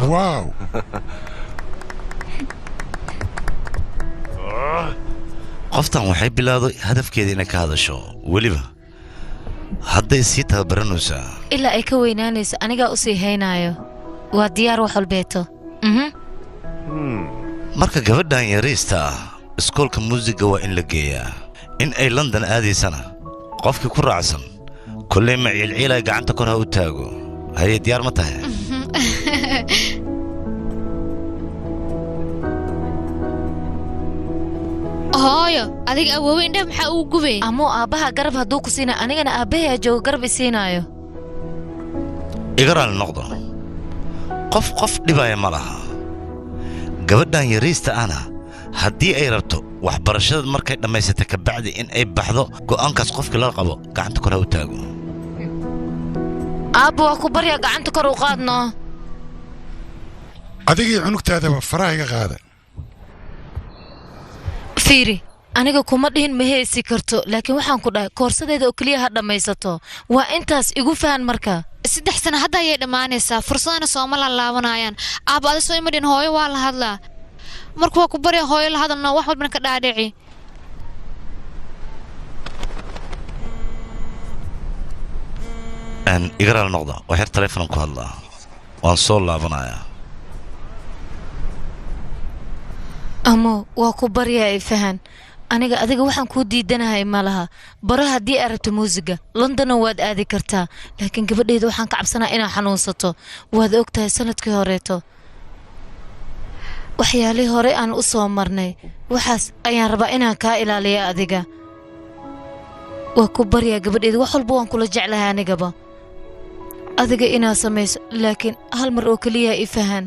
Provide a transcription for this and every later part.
واو qoftan waxay bilowday hadafkeeda inay ka hadasho weliba hadday sii tababaranaysaa ilaa ay ka weynaanayso anigaa u sii haynaayo waa diyaar wax walbeeto marka gabadhan yariista ah iskoolka muusiga waa in la geeyaa in ay london aadaysana qofkii ku raacsan kolley ma ciilciilay gacanta kor ha u taago haye diyaar ma tahay hooyo adiga awoowe indhaha maxaa uu gubay amoo aabbaha garab hadduu ku siina anigana aabbahay joogo garab isiinaayo iga raali noqdo qof dhibaya ma laha gabadhan yariista ana haddii ay rabto waxbarashada markay dhammaysata ka bacdi in ay baxdo go'aankaas qofkii la qabo gacanta kor ha u taago aabba waa ku baryaa gacanta kor u qaadno adigii cunugtaadaba faraha iga qaada fiiri aniga kuma dhihin ma heesi karto laakiin waxaan ku dhahay koorsadeeda oo keliya ha dhammaysato waa intaas igu fahan marka 3 sano hadda ayay dhammaanaysaa fursadana sooma laalaabanayaan aabba adi soo imadhin hooyo waa la hadlaa marka waa ku barya hooyo la hadalno wax walbana ka dhaadhici iga raali noqdo waa xer taleefonan ku hadlaa waan soo laabanayaa amo waa ku baryaa ay fahan aniga adiga waxaan kuu diidanahay ma laha baro haddii aad rabto muusiga londonna waad aadi kartaa laakiin gabadheeda waxaan ka cabsanaa inaad xanuunsato waad og tahay sanadkii horeeto waxyaalihii hore aan u soo marnay waxaas ayaan rabaa inaan kaa ilaaliya adiga waa ku baryaa gabadheeda wax walba waan kula jeclahay anigaba adiga inaad samayso laakiin hal mar oo keliya i fahan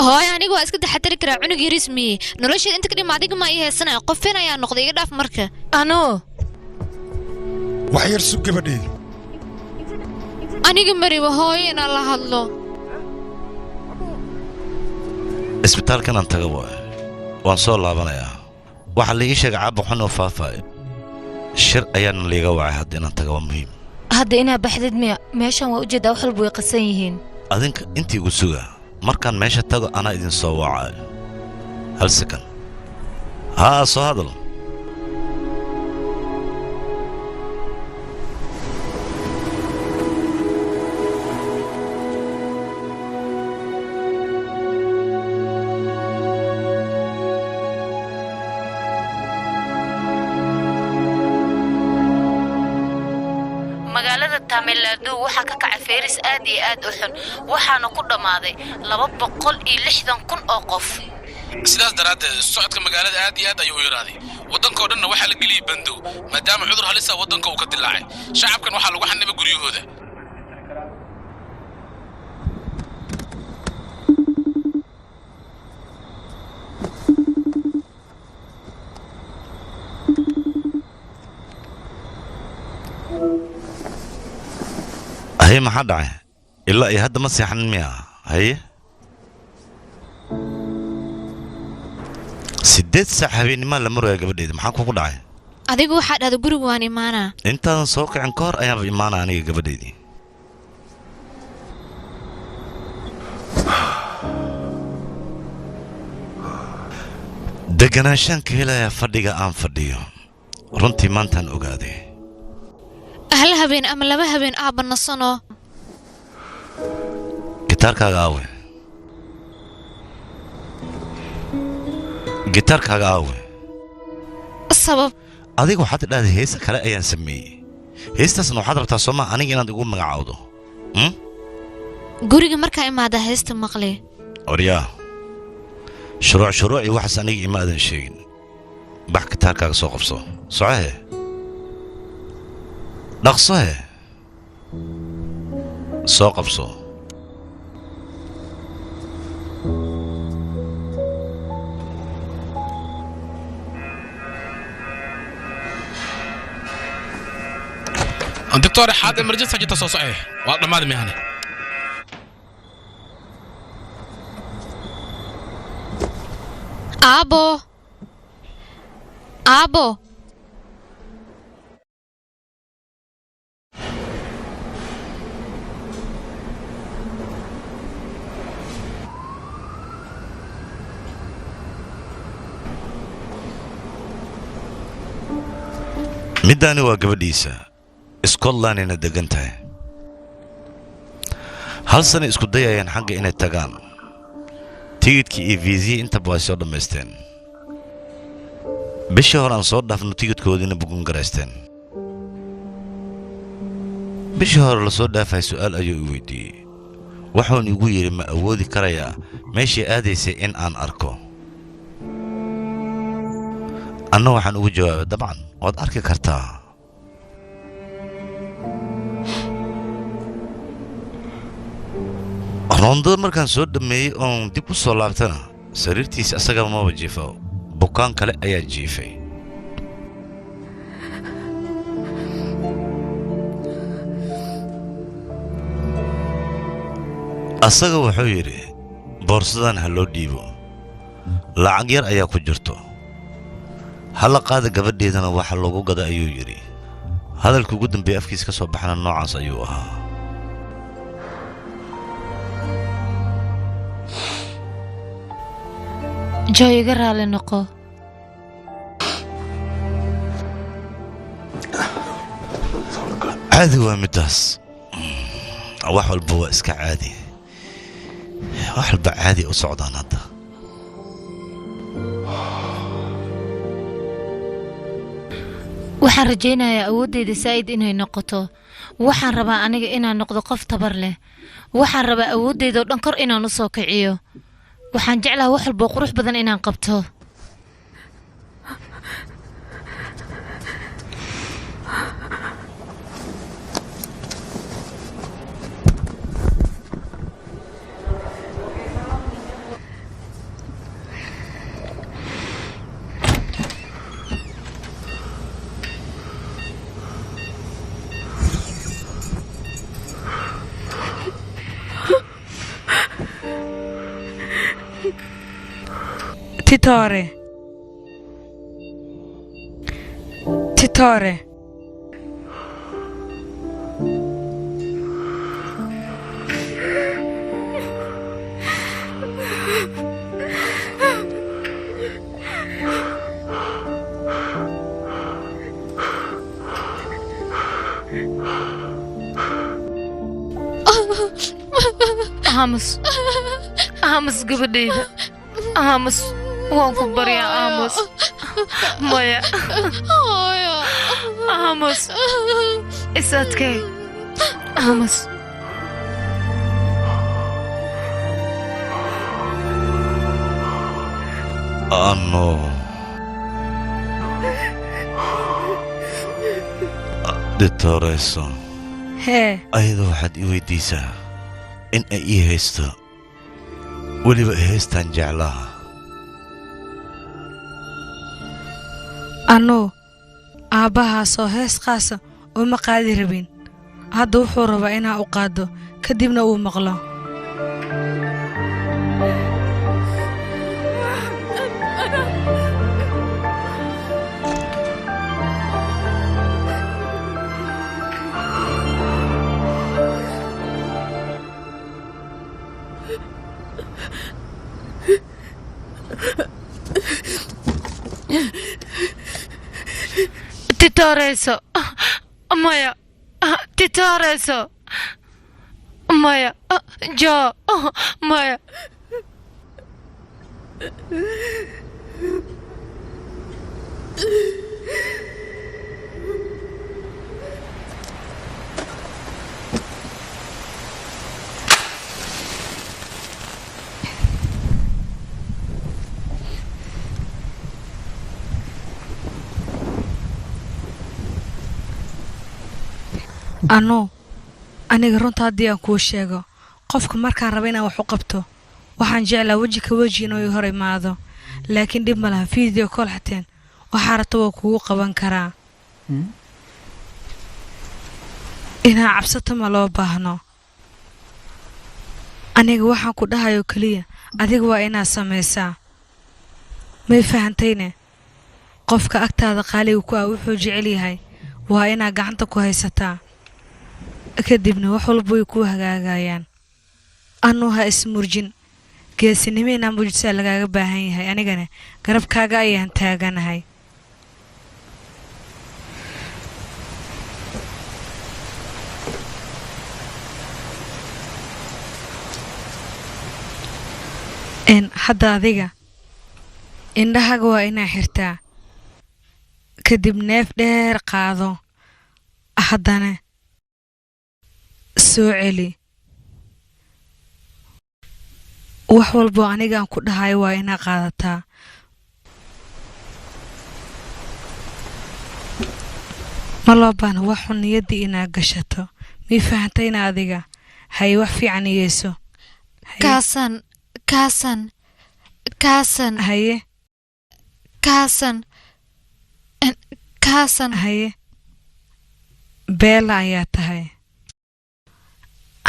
hooyo anigu waa iska taxatari karaa cunug yariis miye nolosheed inta ka dhima adiga ma ii heesanaya qofeen ayaa noqday iga dhaaf marka anoo wax yar sug gabadheeda aniga mariba hooyo inaan la hadlo isbitaalkan aan taga waan soo laabanayaa waxaa la ii sheegay caabba xun oo faafaayo shir ayaana liiga wacay hadda inaan taga waa muhiim hadda inaad baxdid miya meeshan waa ujeedaa wax walba way qasan yihiin adinka intii igu suga markaan meesha tago anaa idin soo wacayo hal sekan haa soo hadal magaalada Tamilnadu waxa ka kacay fayris aad iyo aad u xun waxaana ku dhamaaday 260,000 oo qof sidaas daraaddeed socodka magaalada aad iyo aad ayuu u yaraaday waddankoo dhanna waxaa la geliyay bandow maadaama cudur halisa waddanka uu ka dilaacay shacabkan waxaa lagu xanibay guryahooda هي ما حد عيه إلا يهد مسيح المياه هي 6 habeen ma la maro gabadheeda maxaa kugu dhacay adigu waxa dhada guriga waan imaana intaan soo kicin ka hor ayaan imaana aniga gabadheedii deganaanshaan ka helaya fadhiga aan fadhiyo runtii maantaan ogaaday hal habeen ama 2 habeen aabba nasano gitaarkaaga aawe gitaarkaaga aawe sabab adigu waxaad dhahday hees kale ayaan sameeyay heestaasna waxaad rabtaa sooma aniga inaad igu magacaawdo guriga markaa imaada heesta maqli oryaa shuruuci waxaas aniga ima aadan sheegin bax gitaarkaaga soo qabso socohe dhaqsohe soo qabso دكتور حاد امرجنسي جت soo socay waa dhamaad meehane abo middaani waa gabadhiisa scotlandina degan tahay hal sana isku dayayaan xagga inay tagaan tigidkii iyo viisii intaba way soo dhammaysteen bishii hore aan soo dhaafno tigidkoodiina bugun garaysteen bishii hore la soo dhaafay su'aal ayuu i weydiiyey wuxuuna igu yidhi ma awoodi karayaa meeshii aadaysay in aan arko anna waxaan ugu jawaabay dabcan waad arki kartaa roondada markaan soo dhammeeyey oon dib u soo laabtana sariirtiisa asaga maba jiifo bukaan kale ayaa jiifay asaga wuxuu yidhi boorsadan ha loo dhiibo lacag yar ayaa ku jirto halla qaada gabadheedana waxa loogu gada ayuu yidhi hadalka ugu dambeeye afkiis ka soo baxana noocaas ayuu ahaa joo iga raali noqo caadi waa middaas wax walba waa iska caadi wax walba caadi u socdaan hadda waxaan rajaynayaa awooddeyda saa'id inay noqoto waxaan rabaa aniga inaan noqdo qof tabar leh waxaan rabaa awooddeyda oo dhan kor inaan u soo kiciyo waxaan jeclaha wax walboo qurux badan inaan qabto Titore. Amos gabadhayda Amos waan ku baryaa Amos maya Amos isadkay Amos no Ditoreso ayadoo waxaad i weydiisaa in ay ii haysto weliba ay haystaan jeclaha anuu aabbahaasoo hees qaasa uma qaadi rabin hadda wuxuu rabaa inaa u qaado kadibna uu maqlo Titoreso maya Titoreso maya Jo maya anuu aniga runta haddii aan kuu sheego qofka markaan raba inaan wax u qabto waxaan jeclaa weji ka weji inuu ii hor imaado laakiin dhib ma laha video call xateen waxaa rabta waa kugu qaban karaa inaa cabsato ma loo baahno aniga waxaan ku dhahayo keliya adiga waa inaad samaysaa may fahantayne qofka agtaada qaaliga ku ah wuxuu jecel yahay waa inaad gacanta ku haysataa kadibna wax walba way kuu hagaagayaan anuu ha ismurjin geesinimo inaa muujisaa lagaaga baahan yahay anigana garabkaaga ayaan taaganahay إن حدا ذيك indhahaga waa inaa xirtaa kadib neef dheer qaado haddana soo celi wax walbo anigaan ku dhahayo waa inaa qaadataa ma loo baahna wax xun niyaddii inaa gashato mii fahantayna adiga hay wax fiican iyeyso kaasan haye kaasan haye beela ayaa tahay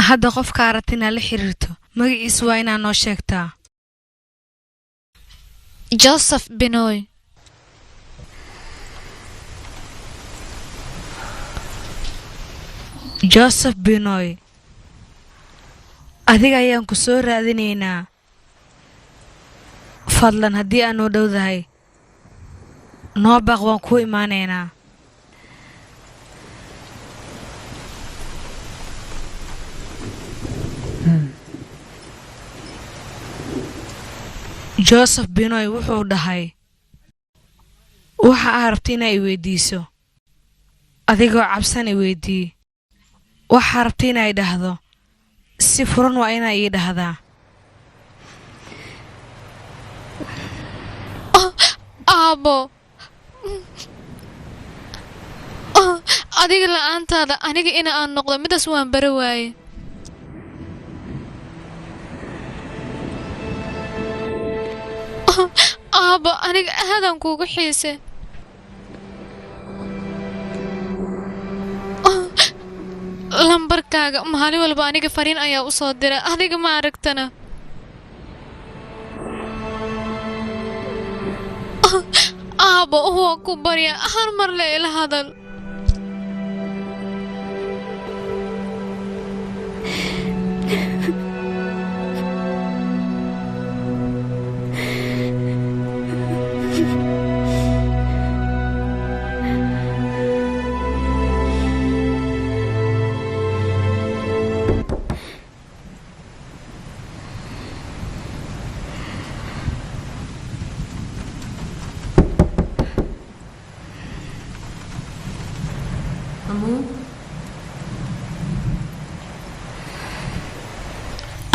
hadda qofka aragti inaad la xiriirto magaciisa waa inaa noo sheegtaa joseph binoy joseph binoy adiga ayaan ku soo raadinaynaa fadlan haddii aan noo dhowdahay noo baaq waan kuu imaanaynaa joseph binoy wuxuu dhahay waxa aa rabta inaa i weydiiso adigoo cabsan i weydii waxaa rabta inaa i dhahdo si furan waa inaa ii dhahdaa aabo adiga la'aantaada aniga ina aan noqdo midaas waan bara waaye aabo aniga aadaan kuugu xiise lambarkaaga maalin walba aniga fariin ayaa u soo dira adiga ma aragtana aabo waa ku barya hal mar le ila hadal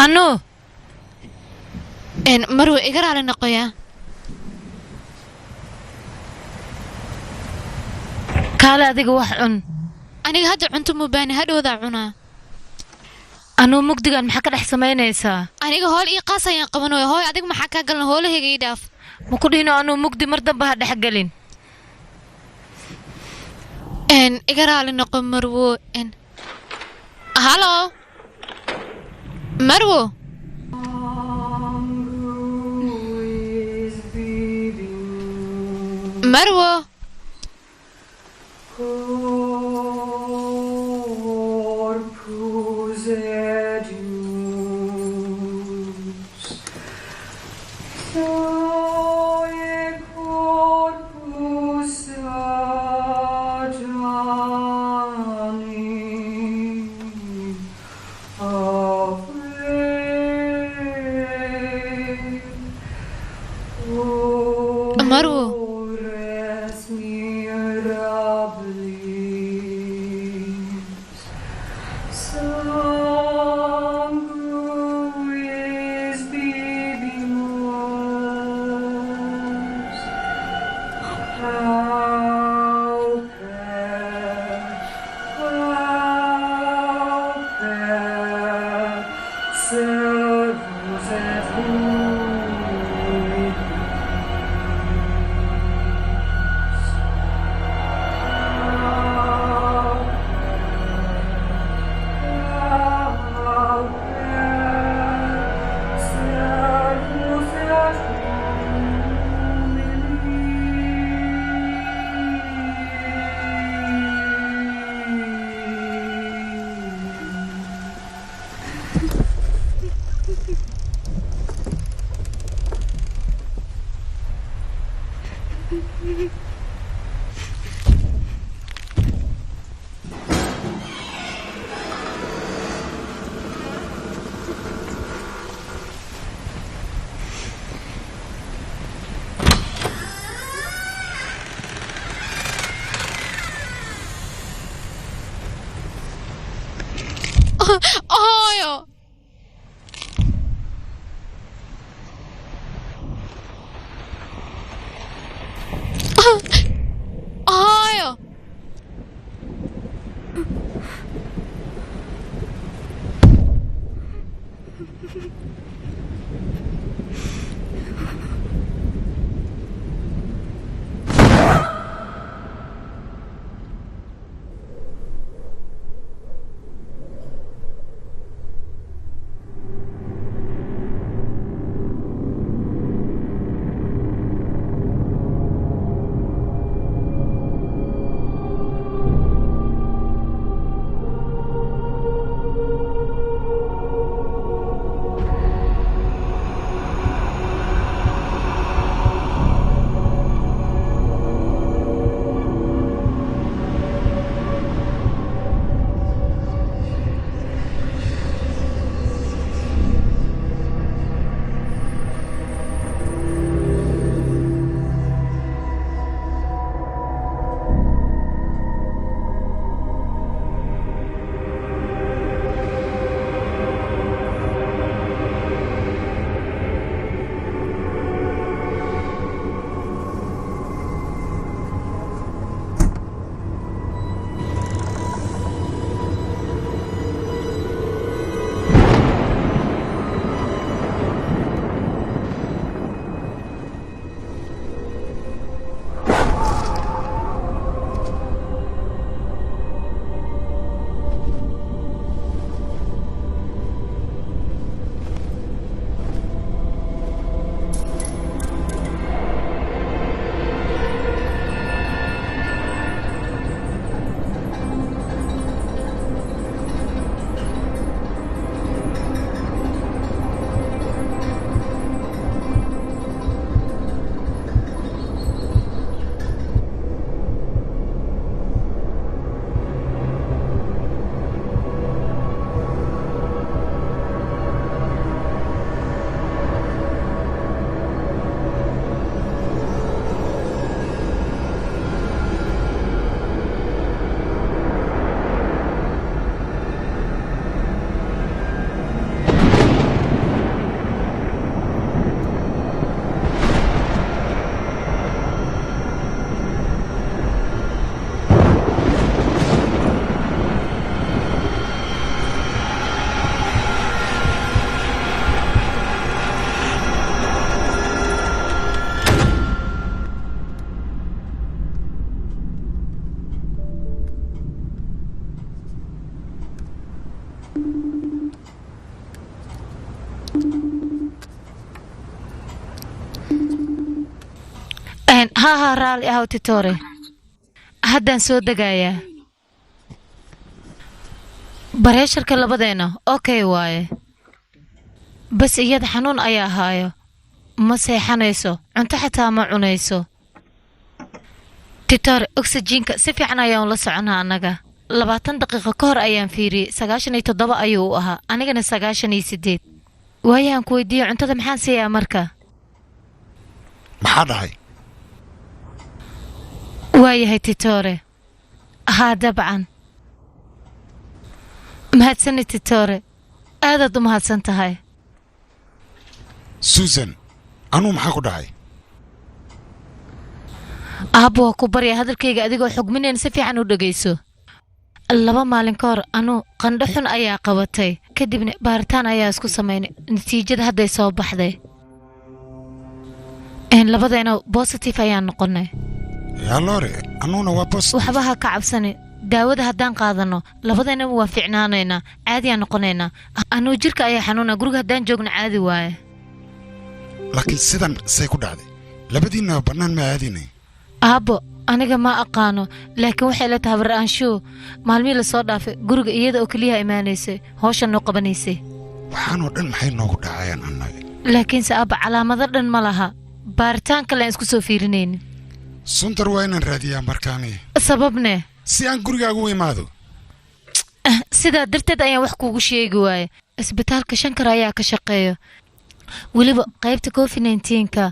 أنو إن مروة إقرأ على النقية كالا أديك وحن أنا هاد عنتم مباني هاد وذا عنا أنو مقدقان محكا لحسمينيسا أنا هول إيقاسا ينقبنو هول أديك محكا قلنا هول هيك يداف مكودينو أنو مقدي مردن بها حقلين إن إقرأ على النقية مروة إن هالو مروة مروة مروة hooyo hooyo ها رالي أهو تيتوري هدان سو دقايا بريشرka labadeena okay waaye bas iyada xanuun ayaa haayo ma seexanayso cunto xitaa ma cunayso titor oxygenka si fiican ayaan la soconaa anaga 20 daqiiqo ka hor ayaan fiiriyay 97 ayuu u ahaa anigana 98 waayaan ku weydiiyay cuntada maxaan siiyaa marka maxaa dhahay waayahay titore haa dabcan mahadsanid titore aadaad u mahadsan tahay susan anuu maxaa ku dhahay aabbo ku barya hadalkayga adigoo xugmineen si fiican u dhageyso 2 maalin ka hor anuu qandho xun ayaa qabatay kadibna baaritaan ayaa isku sameynay natiijada hadday soo baxday labadeena positive ayaan noqonay yaa loore anuuna waa positive waxba ha ka cabsani daawada haddaan qaadano labadeena waa fiicnaanaynaa caadi aan noqonaynaa anuu jirka ayaa xanuuna guriga haddaan joogno caadi waaye laakiin sidan say ku dhacday labadiinna bannaan ma aadinay aabbo aniga ma aqaano laakiin waxay la tahay baraansho maalmii la soo dhaafay guriga iyada oo kaliya imaanaysay hawshan noo qabanaysay waxaanoo dhan maxay noogu dhacayaan annaga laakiin aabba calaamado dhan ma laha baaritaan kale aan isku soo fiirinaynin suntar waa inaan raadiyaa markaani sababne si aan gurigaaga u imaado sidaa darteed ayaan wax kuugu sheegi waaye isbitaalka shankar ayaa ka shaqeeyo weliba qaybta covid-19ka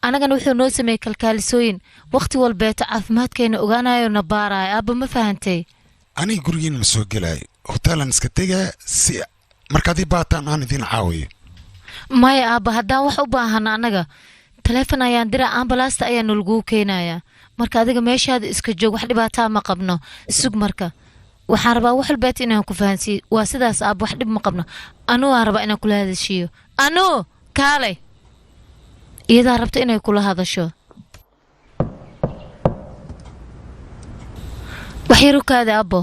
anagana wuxuu noo sameeyey kalkaalisooyin waqti walbeeto caafimaadkeena ogaanayo na baaraayo aabba ma fahantay aniga gurigiina ma soo gelaayo hoteelan iska tegaa si markaad ii baataan aan idin caawiyo maya aabba haddaan wax u baahana annaga taleefon ayaan diraa ambalaasta ayaa nalguu keenayaa marka adiga meeshaada iska joog wax dhibaataa ma qabno sug marka waxaan rabaa wax walbeet inaan ku fahansiiyo waa sidaas aabba wax dhib ma qabno anuu aan rabaa inaan kula hadashiyo anuu kaalay iyadaa rabta inay kula hadasho wax yar u kaada abbo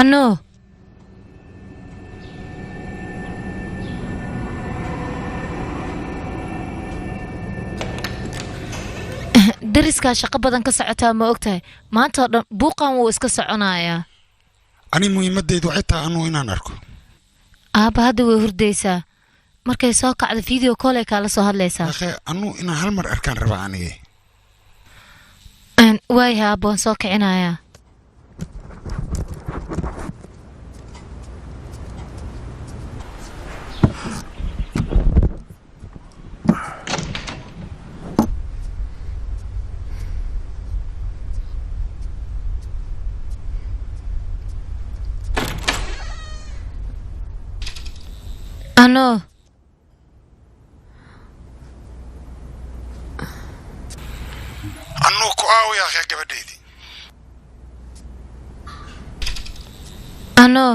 anuu dariskaa shaqo badan ka socotaa ma ogtahay maanta oo dhan buuqan wuu iska soconayaa ani muhiimadeydu waxay tahay anuu inaan arko aabba hadda way hurdaysaa markay soo kacdo video call ay kaala soo hadlaysaa akhe anuu inaan hal mar arkaan rabaa anige waayaha aabba waan soo kicinayaa anuu anuu ku aawiya akhe gabadheydii anuu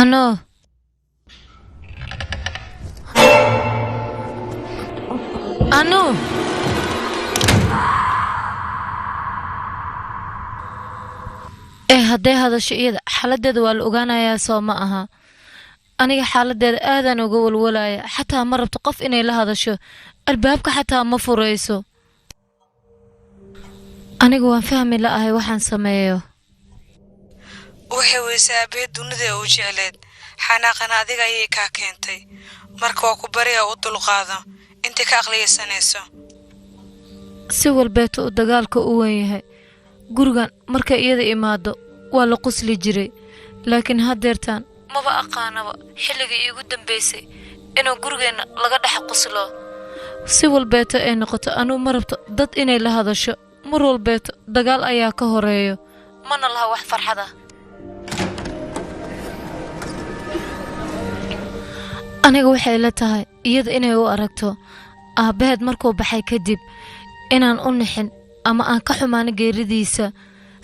anuu anuu hadday hadasho iyada xaaladeeda waa la ogaanayaa soo ma aha aniga xaaladeeda aadaan uga walwalaya xataa ma rabto qof inay la hadasho albaabka xataa ma furayso aniga waan fahmi la'ahay waxaan sameeyo waxay weysaa aabbaheed dunida u jecleed xanaaqana adiga ayay kaa keentay marka waa ku bariya u dulqaado intay ka aqliyaysanayso si walbeeto uu dagaalka u weyn yahay gurigan markay iyada imaado waa la qusli jiray laakiin haddeertaan maba aqaanaba xilligii iigu dambaysay inuu gurigeenna laga dhex quslo si walbeeto ay noqoto anuu ma rabto dad inay la hadasho mar walbeeto dagaal ayaa ka horeeyo mana laha wax farxada aniga waxay la tahay iyada inay u aragto aabbaheed markuu baxay kadib inaan u nixin ama aan ka xumaano geeridiisa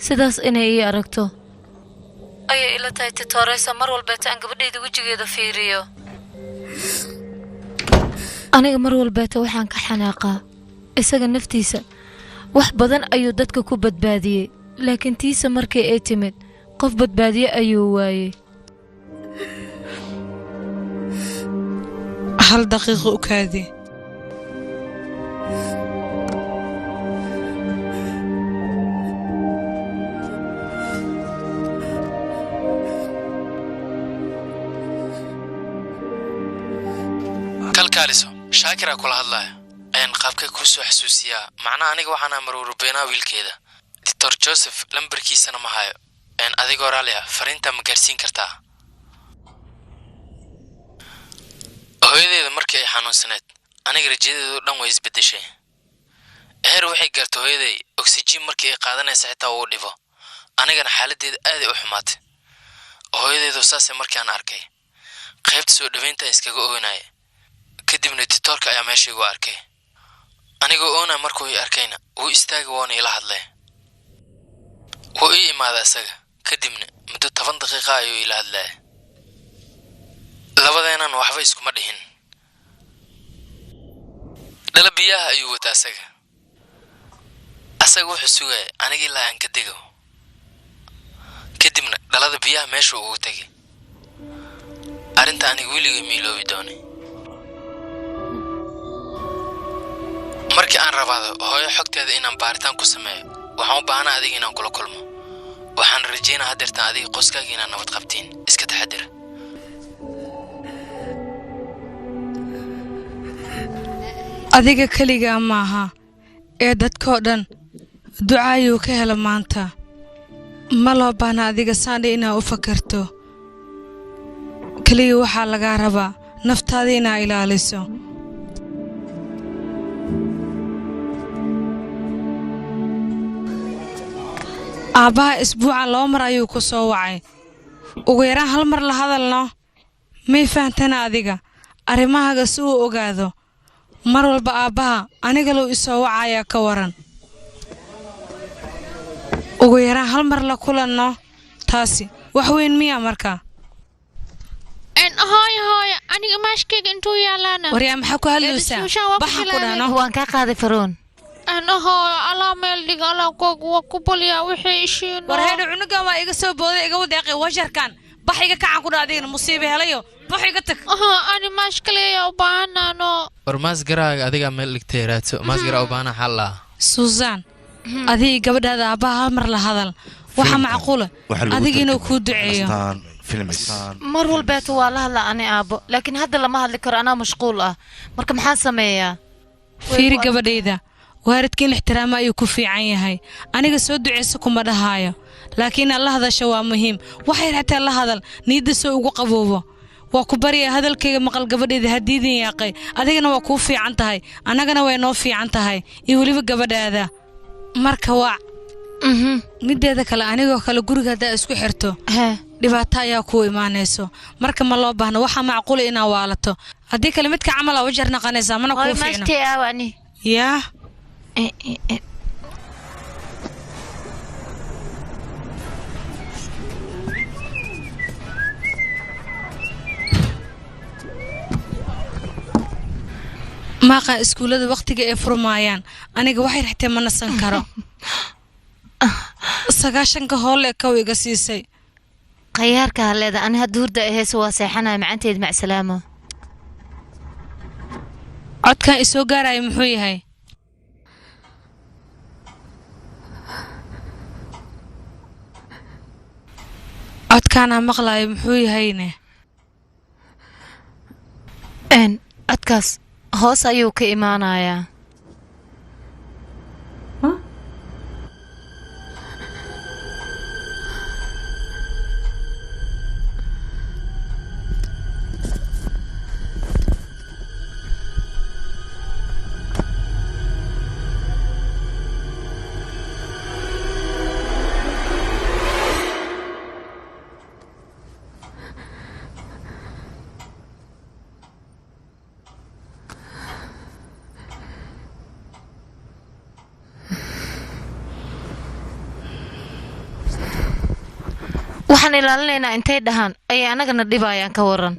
sidaas inay ii aragto ayay ila tahay titooreysa mar walbeeta aan gabadhayda wejigeeda fiiriyo aniga mar walbeeta waxaan ka xanaaqaa isaga naftiisa wax badan ayuu dadka ku badbaadiyey laakiin tiisa markii ay timid qof badbaadiye ayuu waayey hal daqiiqo u kaadi kalkaaliso shaakira kula hadlaya ayaan qaabkay kuu soo xasuusiyaa macnaha aniga waxaan amaruurubeynaa wiilkeeda doctor joseph lambarkiisana ma hayo adigoo raali ah fariintaa ma gaarsiin kartaa hooyadeeda markii ay xanuunsaneed aniga rajadeedu dhan way isbeddeshay heer waxay gaartay hooyaday oksijiin markii ay qaadanaysa xitaa uu dhibo anigana xaaladdeeda aaday u xumaatay hooyadeedu saasay markaan arkay qaybta soo dhaweynta iskaga oynaya kadibna ditoorka ayaa meesha igu arkay anigoo oona markuu ii arkayna wuu istaagi woona ila hadlay wuu ii imaaday isaga kadibna muddo 10 daqiiqa ayuu ila hadlay labadeenan waxba iskuma dhihin dhala biyaha ayuu wataa asaga wuxuu sugay aniga ilaa aan ka dego kadibna dhalada biyaha meesha uu tagay arrinta aniga weligay ma iloobi doonay markii aan rabaado hooyo xogteeda inaan baaritaan ku sameeyo waxaan u baahnaa adiga inaan kula kulmo waxaan rajaynaa haddeertaan adiga qoskaaga inaan nabad qabtiin iska taxadir adiga kaligaa maaha ee dadkoo dhan ducaayuu ka hela maanta ma loo baahna adiga saandhi inaad u fakarto keliya waxaa lagaa rabaa naftaada inaa ilaaliso aabbaha isbuucan 2 mar ayuu ku soo wacay ugu yaraan 1 mar la hadalno may fahantana adiga arrimahaaga si uu ogaado mar walba aabbaha aniga loo isoo wacaya ka waran ugu yaraan 1 mar la kulanno taasi wax weyn miya markaa هاي أنا ماشكيك أنتو يالانا waryaa maxaa ku hadlaysaa baxa ku dhahno waan kaa qaaday faroon أنا هاي على ميلدي على كوك وكبوليا وحيشين warheedha cunugan waa iga soo booday iga wadeeqay wajarkan bax iga kacan ku dhaadigna musiibo helayo bax iga tag أنا مشكلة يا بانا نو warmaas garaaga adiga meel dhigtay raadso maas garaa u baana xalla Susan adii gabadhaada aabbaha mar la hadal waxa macquula adiga inuu ku duceeyo mar walbeeto waa la hadlaa ani aabo laakiin hadda lama hadli karo anaa mashquul ah marka maxaan sameeyaa fiiri gabadhayda waaridka in ixtiraama ayuu ku fiican yahay aniga soo duceyso kuma dhahaayo laakiin alla hadasho waa muhiim waxay raatay la hadal niyada soo ugu qaboobo waa ku bariya hadalkayga maqal gabadhayda hadiidin yaaqay adigana waa ku fiican tahay anagana way noo fiican tahay iyo waliba gabadhaada marka waa mideeda kale anigoo kale guriga hadaa isku xirto dhibaato ayaa ku imaanayso marka ma loo baahno waxa macquul inaa waalato haddii kale midka camal ah wajar naqanaysa mana ku fiicno yaa maaqa iskuulada waqtiga ay furmaayaan aniga waxay raxtay ma nasan karo 9 hoole ka iga siisay qayaarka haleeda ani hadda hurda aheeso waa seexanay macanteed mac salaamo codkan isoo gaaray muxuu yahay codkan maqlay muxuu yahayne codkaas hoos ayuu ka imaanayaa waxaan ilaalinaynaa intay dhahaan ay anagana dhibayaan ka waran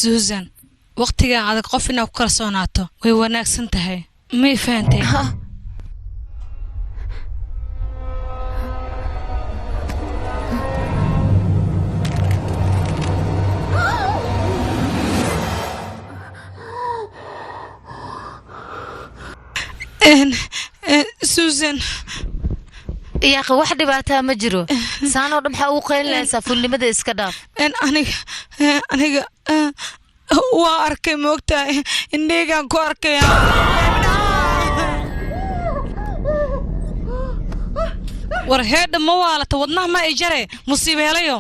Susan waqtiga adag qof inaa ku kalsoonaato way wanaagsan tahay may fahantay Susan yaaqi wax dhibaataa ma jiro saanoo dhan maxaa ugu qaylinaysaa fulnimada iska dhaaf aniga waa arkay moogtahay indheygaan ku arkaya war heedha ma waalata wadnaha ma ijare musiibo helayo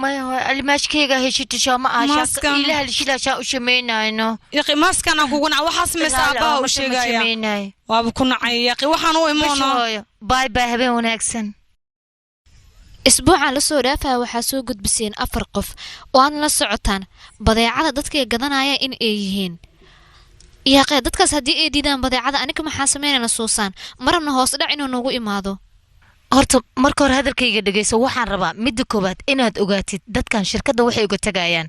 maya alimaashkeyga heshitisho ma aashaa ilaha lishilaashaa u shamaynayno yaqi maaskan aan kugu nac waxaas meesa aabbaha u sheegaya waaba ku nacay yaqi waxaan u imoono باي باي habeen wanaagsan isbuucan la soo dhaafaa waxaa soo gudbiseen 4 qof oo aan la socotaan badeecada dadka gadanaya in ay yihiin yaaqay dadkaas haddii ay diidaan badeecada aniga maxaa sameynayna Susan marna hoos dhac inuu nagu imaado horta marka hore hadalkayga dhageyso waxaan rabaa midda koobaad inaad ogaatid dadkan shirkadda waxay uga tagayaan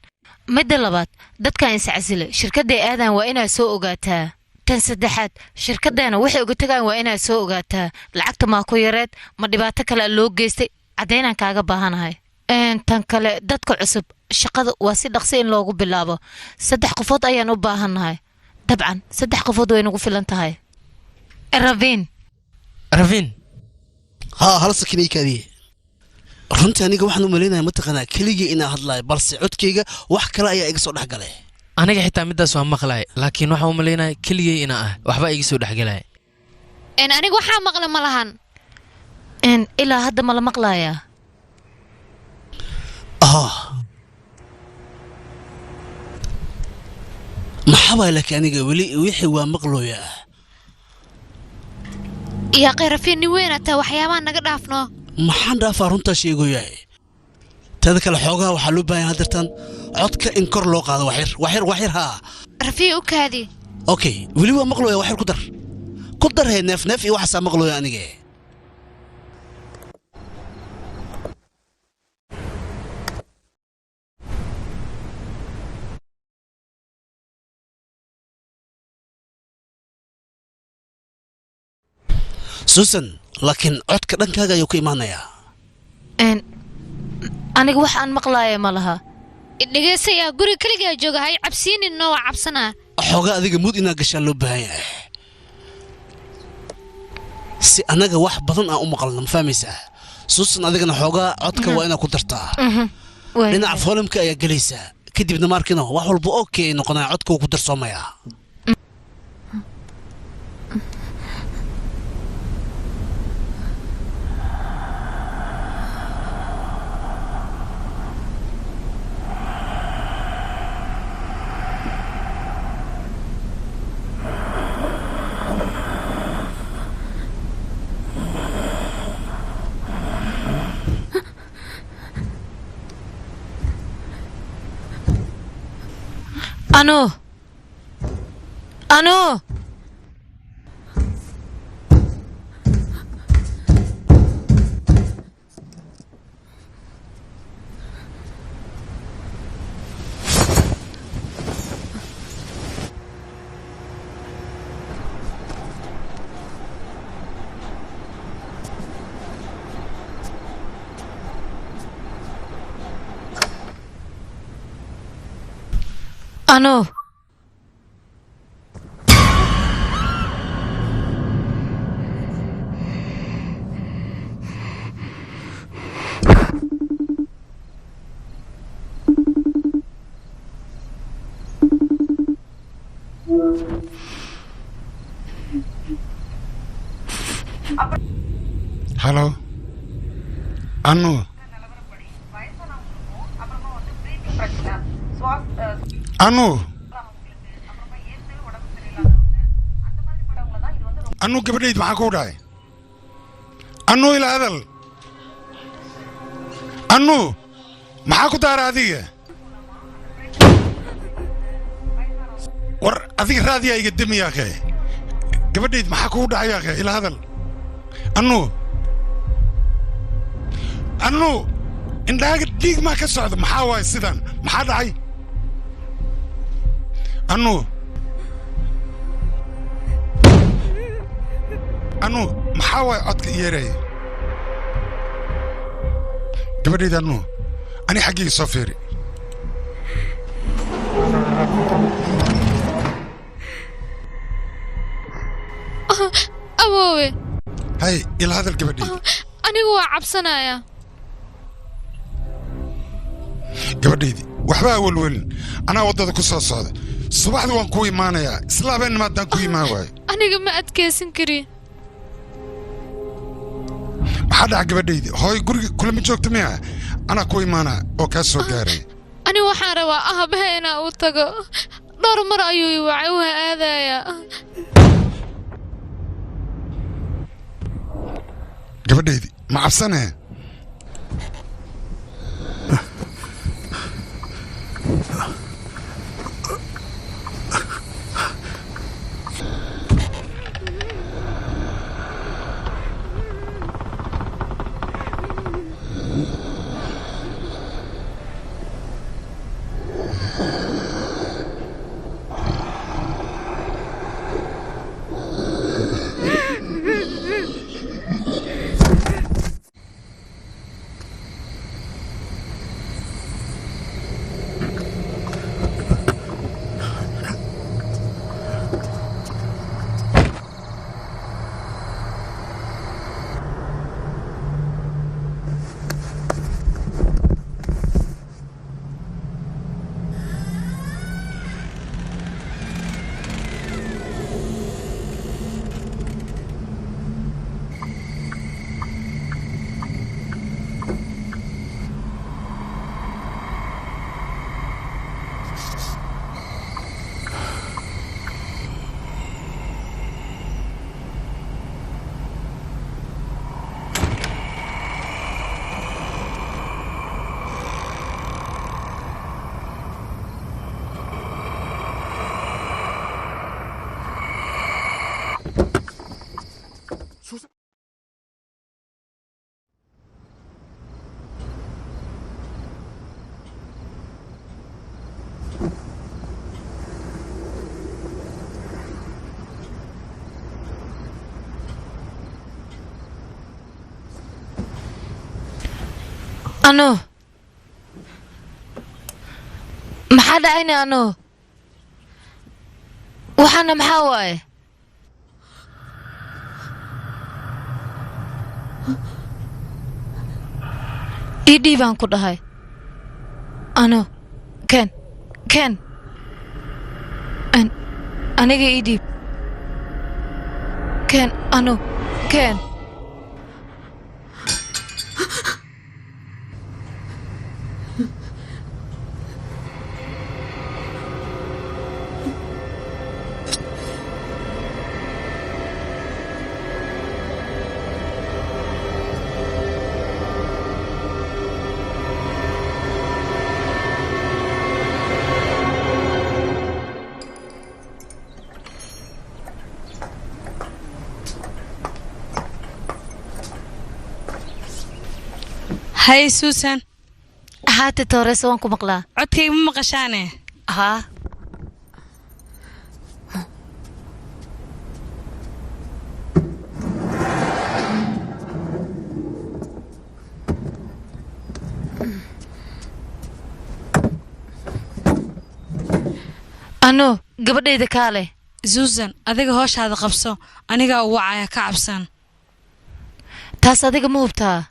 midda labaad dadkan iscasile shirkadda aadan waa inaad soo ogaataa tan saddexaad shirkadana waxay uga tagaan waa inaad soo ogaataa lacagta ma ku yareed ma dhibaato kale loo geystay cadeynaan kaaga baahanahay tan kale dadka cusub shaqada waa si dhaqso in loogu bilaabo 3 qofood ayaan u baahanahay dabcan 3 qofood way nagu filan tahay Ravin hal sakin ay kaadiye runtii aniga waxaan u maleynayaa mataqana kaliya inaa hadlaay balse codkayga wax kale ayaa iga soo dhaxgalay aniga xitaa midaas waan maqlay laakiin waxa uu maleynaa kaliya ina ah waxba iga soo dhaxgalay aniga waxa maqlay ma lahan ilaa hadda ma la maqlayaa maxaa laakiin aniga weli wixii waa maqlooya yaa qeyrafeen weyn ata waxyaabaha naga dhaafno maxaan dhaafaa runtaa sheegoyahay tada kale xoogaa waxaa loo baahan hadirtan codka in kor loo qaado waxyar haa rafii u kaadi okay weli waa maqlooya waxyar ku dar hee neef iyo waxaasaa maqlooya aniga susan laakiin codka dhankaaga ayuu ka imaanayaa aniga wax aan maqlaaya ma laha dhegeysayaa guri kaligaa jooga hay cabsiinin noo waa cabsanaa xoogaa adiga muud inaad gashaan loo baahan yahay si annaga wax badan aan u maqalno ma fahmaysaa susan adigana xoogaa codka waa inaad ku dartaa dhinaca folimka ayaa gelaysaa kadibna maarkino wax walba okay ay noqonaya codka wuu ku darsoomayaa Anu. Hello. Anu. Anu gabadhayd maxaa ku dhacay? Anu ila hadal. Anu maxaa ku daara adiga? war adiga raadiya iga damiyaa kay. Gabadhayd maxaa ku dhacay kay ila hadal. Anu indhaaga dhiig ma ka socdo maxaa waay sidan maxaa dhacay? Anu maxaa waay codka yeeray? Gabadhayd ani xaggii soo fiiri. awoowe hay ila hadal gabadhayd. anigu waa cabsanaya. gabadhaydii waxba awalwelin anaa waddada ku soo socda subaxda waan ku imaanayaa isla habeennimaadaan ku imaan waayo. aniga ma adkaysan kari. maxaa dhaca gabadhaydii hooy guriga kulama joogta miya anaa ku imaanaa oo kaa soo gaaray. ani waxaan rabaa ahabaha inaa u tago dhowr mar ayuu i wacay waa aadayaa. gabadhaydii ma cabsanee? ano maxaa dhacayna ano waxaana maxaa waaye idii baan ku dhahay ano ken aniga idib ken ano ken هاي سوسن هاتي توريس وانكو مقلا عدكي ما مقشانه ها أنو قبل إذا كاله زوزن أذيك هوش هذا قبصه أنا وعيا كعبسان تاس أذيك مو بتاع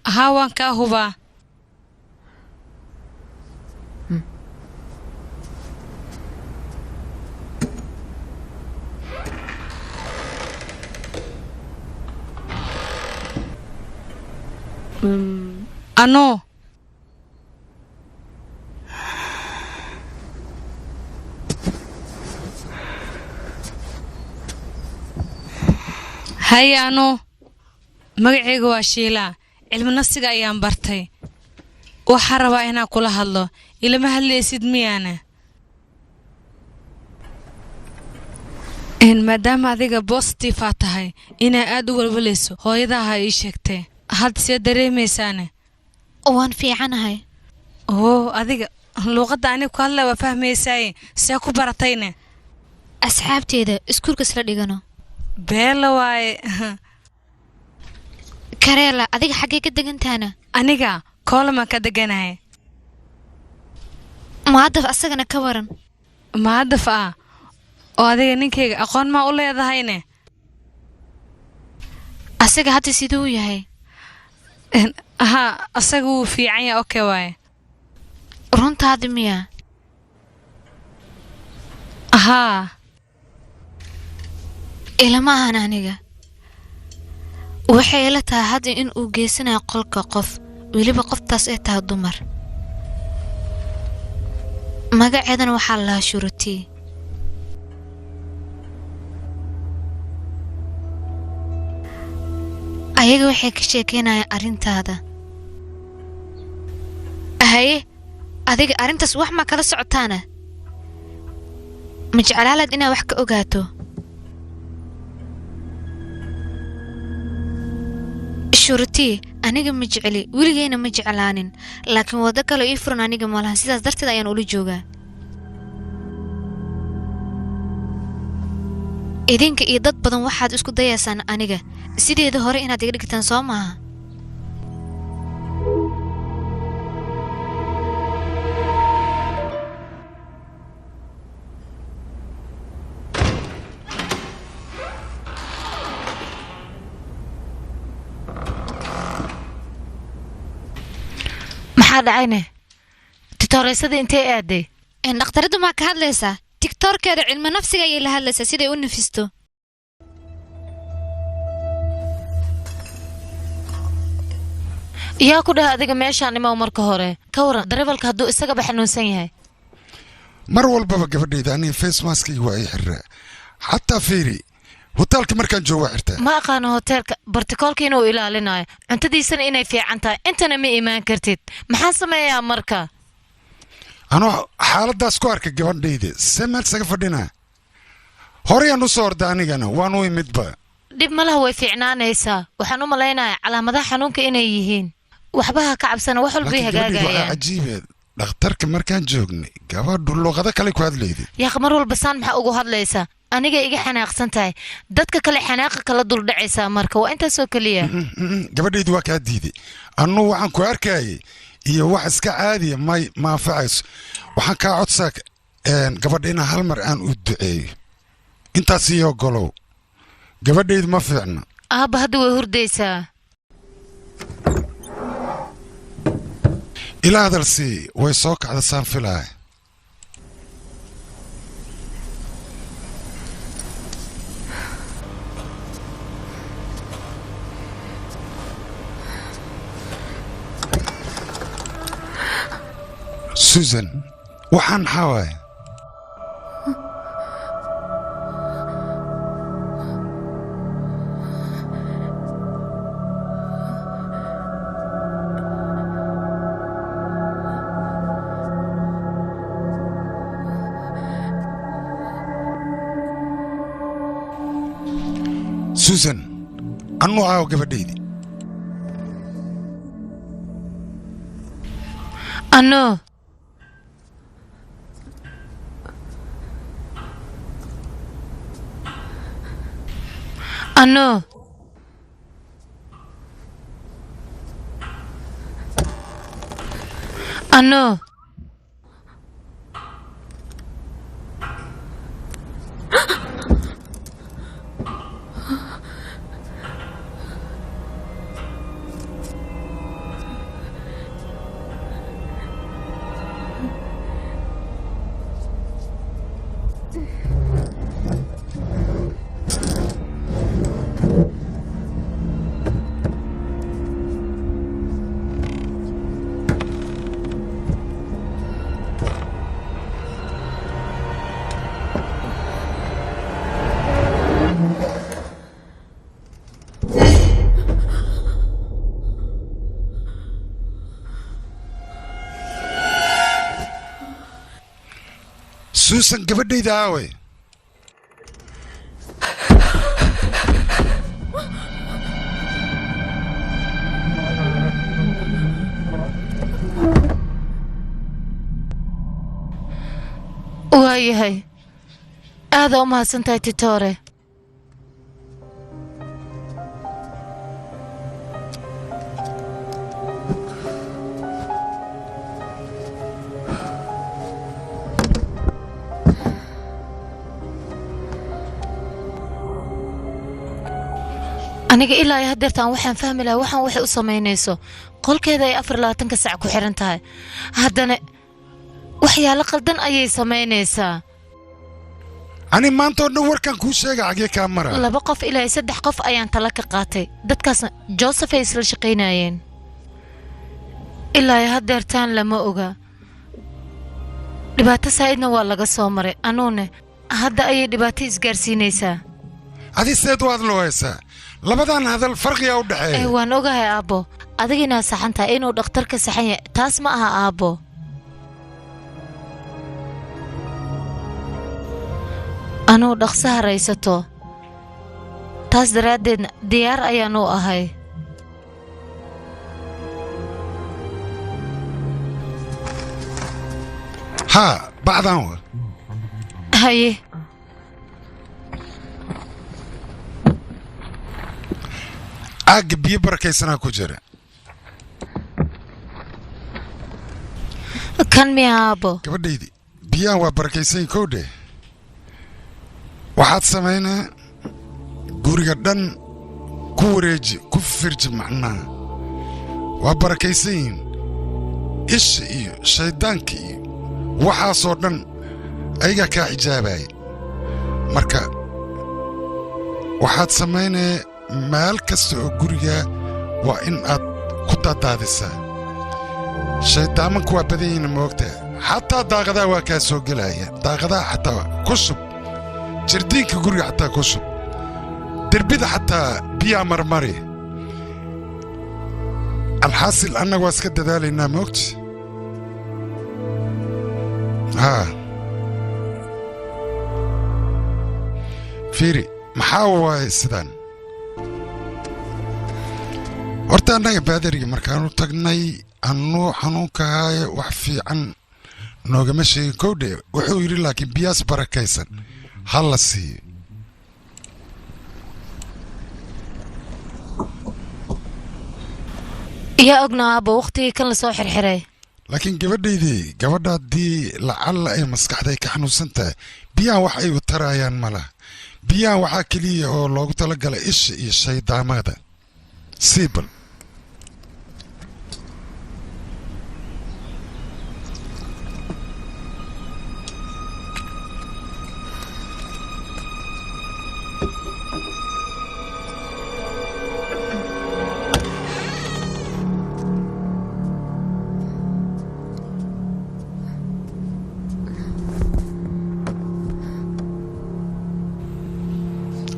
هاوان كاهوبا أنو هيا أنو magacayga waa shiila cilmi nafsiga ayaan bartay waxa rabaa inaan kula hadlo ilama hadlaysid miyaana maadaama adiga positive tahay inaa aad u walwalayso hooyadaha ii sheegtay had see dareemaysaane waan fiicanahay adiga luuqadda aniga ku hadla waa fahmaysaay see ku baratayne asxaabteeda iskuulka isla dhigano beela waaye kareela adiga xaggee ka degantaana aniga koolamaan ka deganahay maadaf asagana ka waran maadaf oo adiga ninkayga aqoon maa u leedahayne asaga hadda siduu yahay asaga wuu fiican yahay okay waaye runtaadi miya ilama ahan aniga waxay ila tahay hadda in uu geysanayo qolka qof weliba qoftaas ay tahay dumar magaceedana waxaa la shurutii ayaga waxay ka sheekeynayaan arrintaada haye adiga arrintaas wax ma kala socotaana ma jeclaalaad inaad wax ka ogaato shurutii aniga ma jecli weligeyna ma jeclaanin laakiin wado kale ii furan aniga malahan sidaas darteed ayaan ula joogaa idinka iyo dad badan waxaad isku dayaysaan aniga sideeda hore inaad iga dhigtaan soo maaha dhacayne titoreysada intee aaday dhakhtaradu ma ka hadlaysaa tiktorkeeda cilmi nafsiga ayay la hadlaysaa siday u nafisto yaa ku dhaha adiga meeshaan imaw marka hore ka waran dareebalka hadduu isagaba xanuunsan yahay mar walbaba gabadhayda aniga face maskigi waa ii xirraa xataa fiiri hoteelka markaan joogo waa xirtaa ma aqaano hoteelka bartikoolka inuu ilaalinayo cuntadiisana inay fiican tahay intana ma imaan kartid maxaan sameeyaa marka anoo xaaladaas ku arkay gabadhayda see meel saga fadhinaa horeyaan u soo orda anigana waan u imidba dhib malaha way fiicnaanaysaa waxaan u malaynayaa calaamadaha xanuunka inay yihiin waxbaha ka cabsana wax walbay hagaagayaan cajiibeed dhakhtarka markaan joognay gabadhu luuqado kale ku hadlayday yaaq mar walba saan maxaa ugu hadlaysaa aniga iga xanaaqsan tahay dadka kale xanaaqa kala dul dhacaysa marka waa inta soo kaliya gabadhaydu waa ka diiday annu waxaan ku arkay iyo wax iska caadi ma faacayso waxaan ka codsaa gabadhina hal mar aan u duceeyo intaas iyo golow gabadhaydu ma fiicna aaba hadda way hurdaysaa ilaa hadalsi way soo kacda saan filaay susan waxaan xawaay susan annu aawo gabadhaydii anno anno anno susan gabadhayda aaway waayahay aada u mahadsantahay titoore aniga ilaa haddeertaan waxaan fahmi lahaa waxaan waxay u samaynayso qolkeeda ay 24 saac ku xiran tahay haddana waxyaalo qaldan ayay samaynaysaa ani maanta oo dhan warkan kuu sheega xagee kaa mara 2 qof ilaa 3 qof ayaan tala ka qaatay dadkaasna Joseph ay isla shaqaynayeen ilaa haddeertaan lama oga dhibaato saayidna waa laga soo maray anuune hadda ayay dhibaato isgaarsiinaysaa adi seed waad loo haysaa labadan hadal farqiga u dhaxeeya waan ogahay aabbo adigina saxan tahay inuu dhakhtarka saxan yahay taas ma aha aabbo anuu dhaqso haraysato taas daraaddeedna diyaar ayaan u ahay haa bacdan wa haye aagga biyo barakaysanaa ku jira kan miya aabbo gabadhaydii biyahan waa barakaysan kowdhe waxaad samaynaa guriga dhan ku wareeji ku firji macnaha waa barakaysan yihiin isha iyo shayddaanka iyo waxaasoo dhan ayagaa kaa xijaabaya marka waxaad samaynaya meel kasta oo gurigaa waa in aad ku dadaadisaa shaydaamanku waa badan yihiin moogtaa xataa daaqadaha waa kaa soo gelaya daaqadaha xataa ku shub jardiinka guriga xataa ku shub derbida xataa biyaa marmari alxaasil annaga waa iska dadaalaynaa moogta haa fiiri maxaa waaye sidaan horta annaga baadariga markaanu tagnay annuu xanuunka haaye wax fiican noogama sheegin kowdhe wuxuu yidhi laakiin biyaas barakaysan hala siiyo yaa ogna aabbo waqtigii kan la soo xirxiray laakiin gabadha haddii lacalla ay maskaxday ka xanuunsan tahay biyahan wax ay u tarayaan ma laha biyahan waxaa keliya oo loogu talagalay isha iyo shaydaamada siibal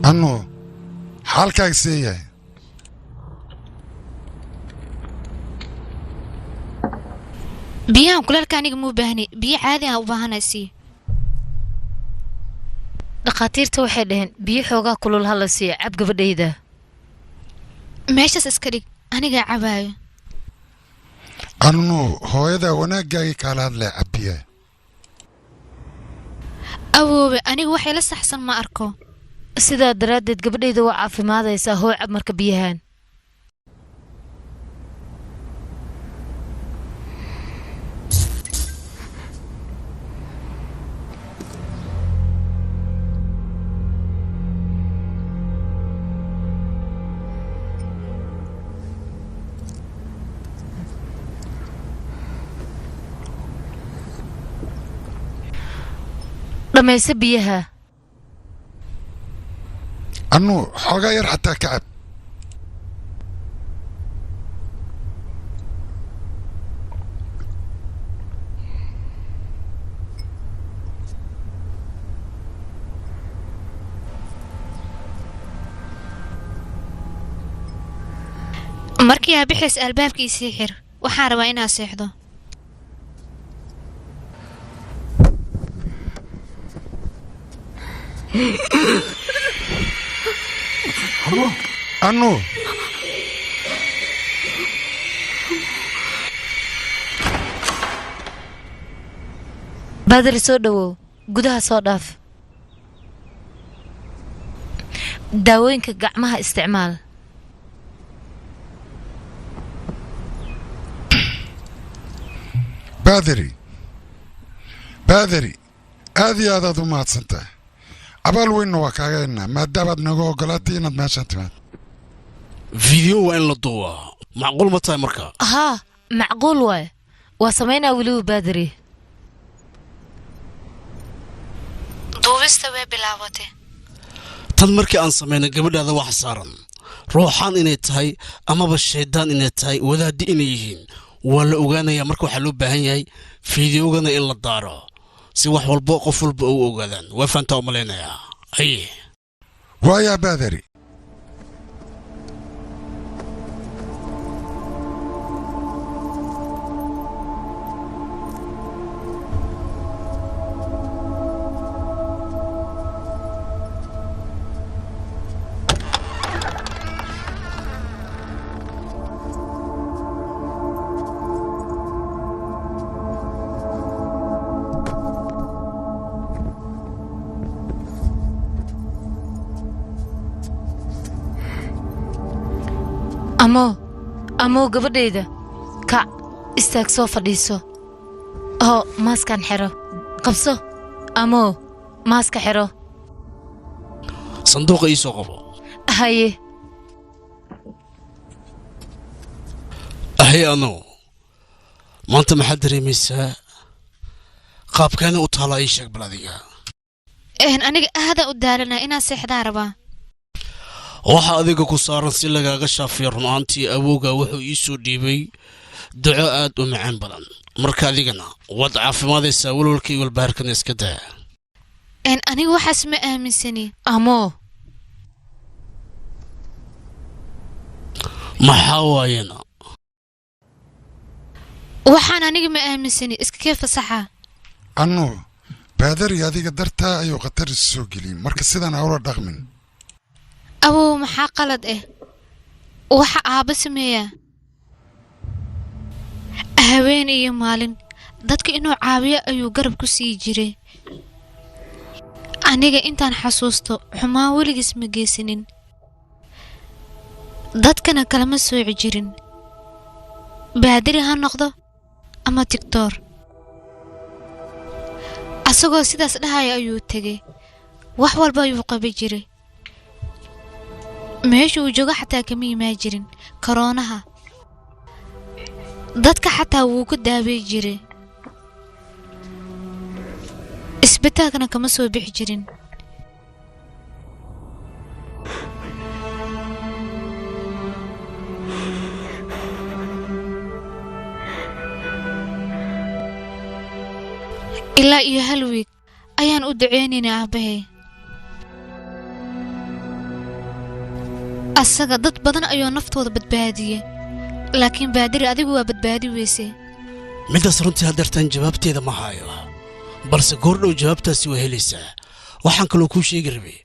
annu xaalkaaga see yahay biyahan kulaalka aniga muu baahni biyo caadi ah u baahanay sii dhakhaatiirta waxay dhaheen biyo xoogaa kulul hala siiyo cab gabadhayda meeshaas iska dhig anigaa cabaayo annu hooyadaa wanaaggaagii kaala hadlay cabbiya awoowe anigu waxay la saxsan ma arko sidaa daraaddeed gabadhayda waa caafimaadaysaa hoo cab marka biyahan dhammayse biyaha annu xoogaa yar xataa ka cab markii aa bixays albaabkiisii xir waxaan rabaa inaad seexdo annu baadari soo dhowow gudaha soo dhaaf daawooyinka gacmaha isticmaal baadari aad iyo aadaad u mahadsantahay abaal weynna waa kaagaynaa maadaabaad naga ogolaatay inaad meeshaan timaad فيديو وين لطوة معقول ما تاي مركا ها معقول واي وسمينا ولو بادري duubista way bilaabatay tan markii aan sameeyay gabadhaada wax saaran ruuxan inay tahay amaba shaydaan inay tahay wadaadi inay yihiin waa la ogaanayaa marka waxa loo baahan yahay fiidiyoogana in la daaro si wax walba qof walba uu ogaadaan waa faantaa u maleynayaa ay waayaa baadari أمو قبل كع استاكسو فديسو ماسكان حرو قبصو أمو ماسك حرو صندوق إيسو قبو هاي أنو ما أنت محدري ميسا قاب كان أطالع إيشك بلاديها أنا هذا أدارنا إنا سيحدا ربا waxa adiga ku saaran si lagaaga shaafiyo runaantii awooga wuxuu ii soo dhiibay duco aad u macaan badan marka adigana wad caafimaadaysa walwalkii walbaarkan iska daa aniga waxaas ma aaminsani maxaa waayena waxaan aniga ma aaminsani iska kee fasaxa annu baadari adiga dartaa ayuu khatar soo geliyay marka sidan awla dhaqmin أبو محاقلة وحا عابسمية هاوين إيو مالين دادك إنو عاوية أيو قرب كسي جيري aniga intaan xasuusto xumaan weligiis ma geysinin dadkana kalama sooci jirin baadiri ha noqdo ama tiktor asagoo sidaas dhahaya ayuu tegay wax walba ayuu qabi jiray meesha uu joogo xataa kama imaan jirin koroonaha dadka xataa wuu ku daawey jiray isbitaalkana kama soo bixi jirin ilaa iyo hal wiig ayaan u duceynaynaa aabbahay asaga dad badan ayuu naftooda badbaadiyey laakiin baadiri adigu waa badbaadi weysay midaas runtii haddeertaan jawaabteeda ma hayo balse goordhow jawaabtaasi waa helaysaa waxaan kaloo kuu sheegi rabay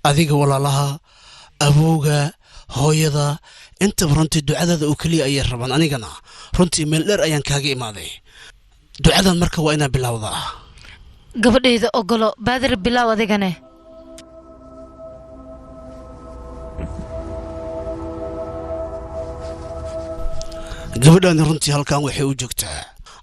adiga walaalaha awowga hooyada intaba runtii ducadaada oo keliya ayay rabaan anigana runtii meel dheer ayaan kaaga imaaday ducadan marka waa inaa bilowdaa gabadhayda ogolo baadir bilaaw adigane gabadhaani runtii halkan waxay u joogtaa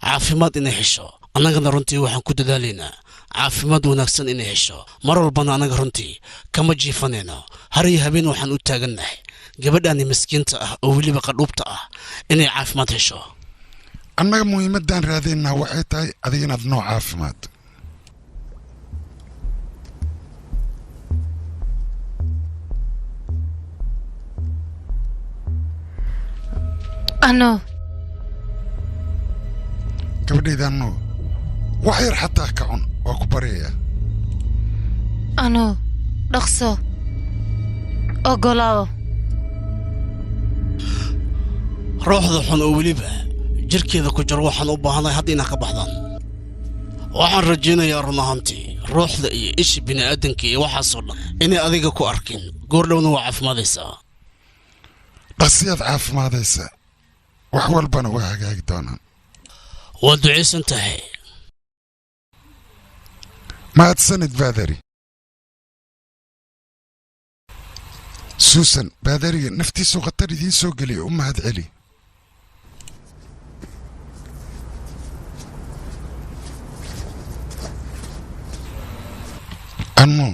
caafimaad inay hesho annagana runtii waxaan ku dadaalaynaa caafimaad wanaagsan inay hesho mar walbana annaga runtii kama jiifanayno har iyo habeen waxaan u taagannahay gabadhaani miskiinta ah oo weliba qadhuubta ah inay caafimaad hesho annaga muhiimaddaan raadaynaa waxay tahay adiga inaad noo caafimaad ano gabadhayda anno wax yar xataa ka cun waa ku baryayaa ano dhaqso ogolaawo ruuxda xun oo weliba jirkeeda ku jiro waxaan u baahanahay hadda inaa ka baxdaan waxaan rajaynayaa run ahaantii ruuxda iyo isha bini'aadanka iyo waxaasoo dhan inay adiga ku arkin goordhowna waa caafimaadaysaa dhaqsiyaad caafimaadaysaa wax walbana waa hagaagi doonaan waa ducaysan tahay mahadsanid baadari suusan baadariga naftiisu khatar idiin soo geliya u mahad celi anmo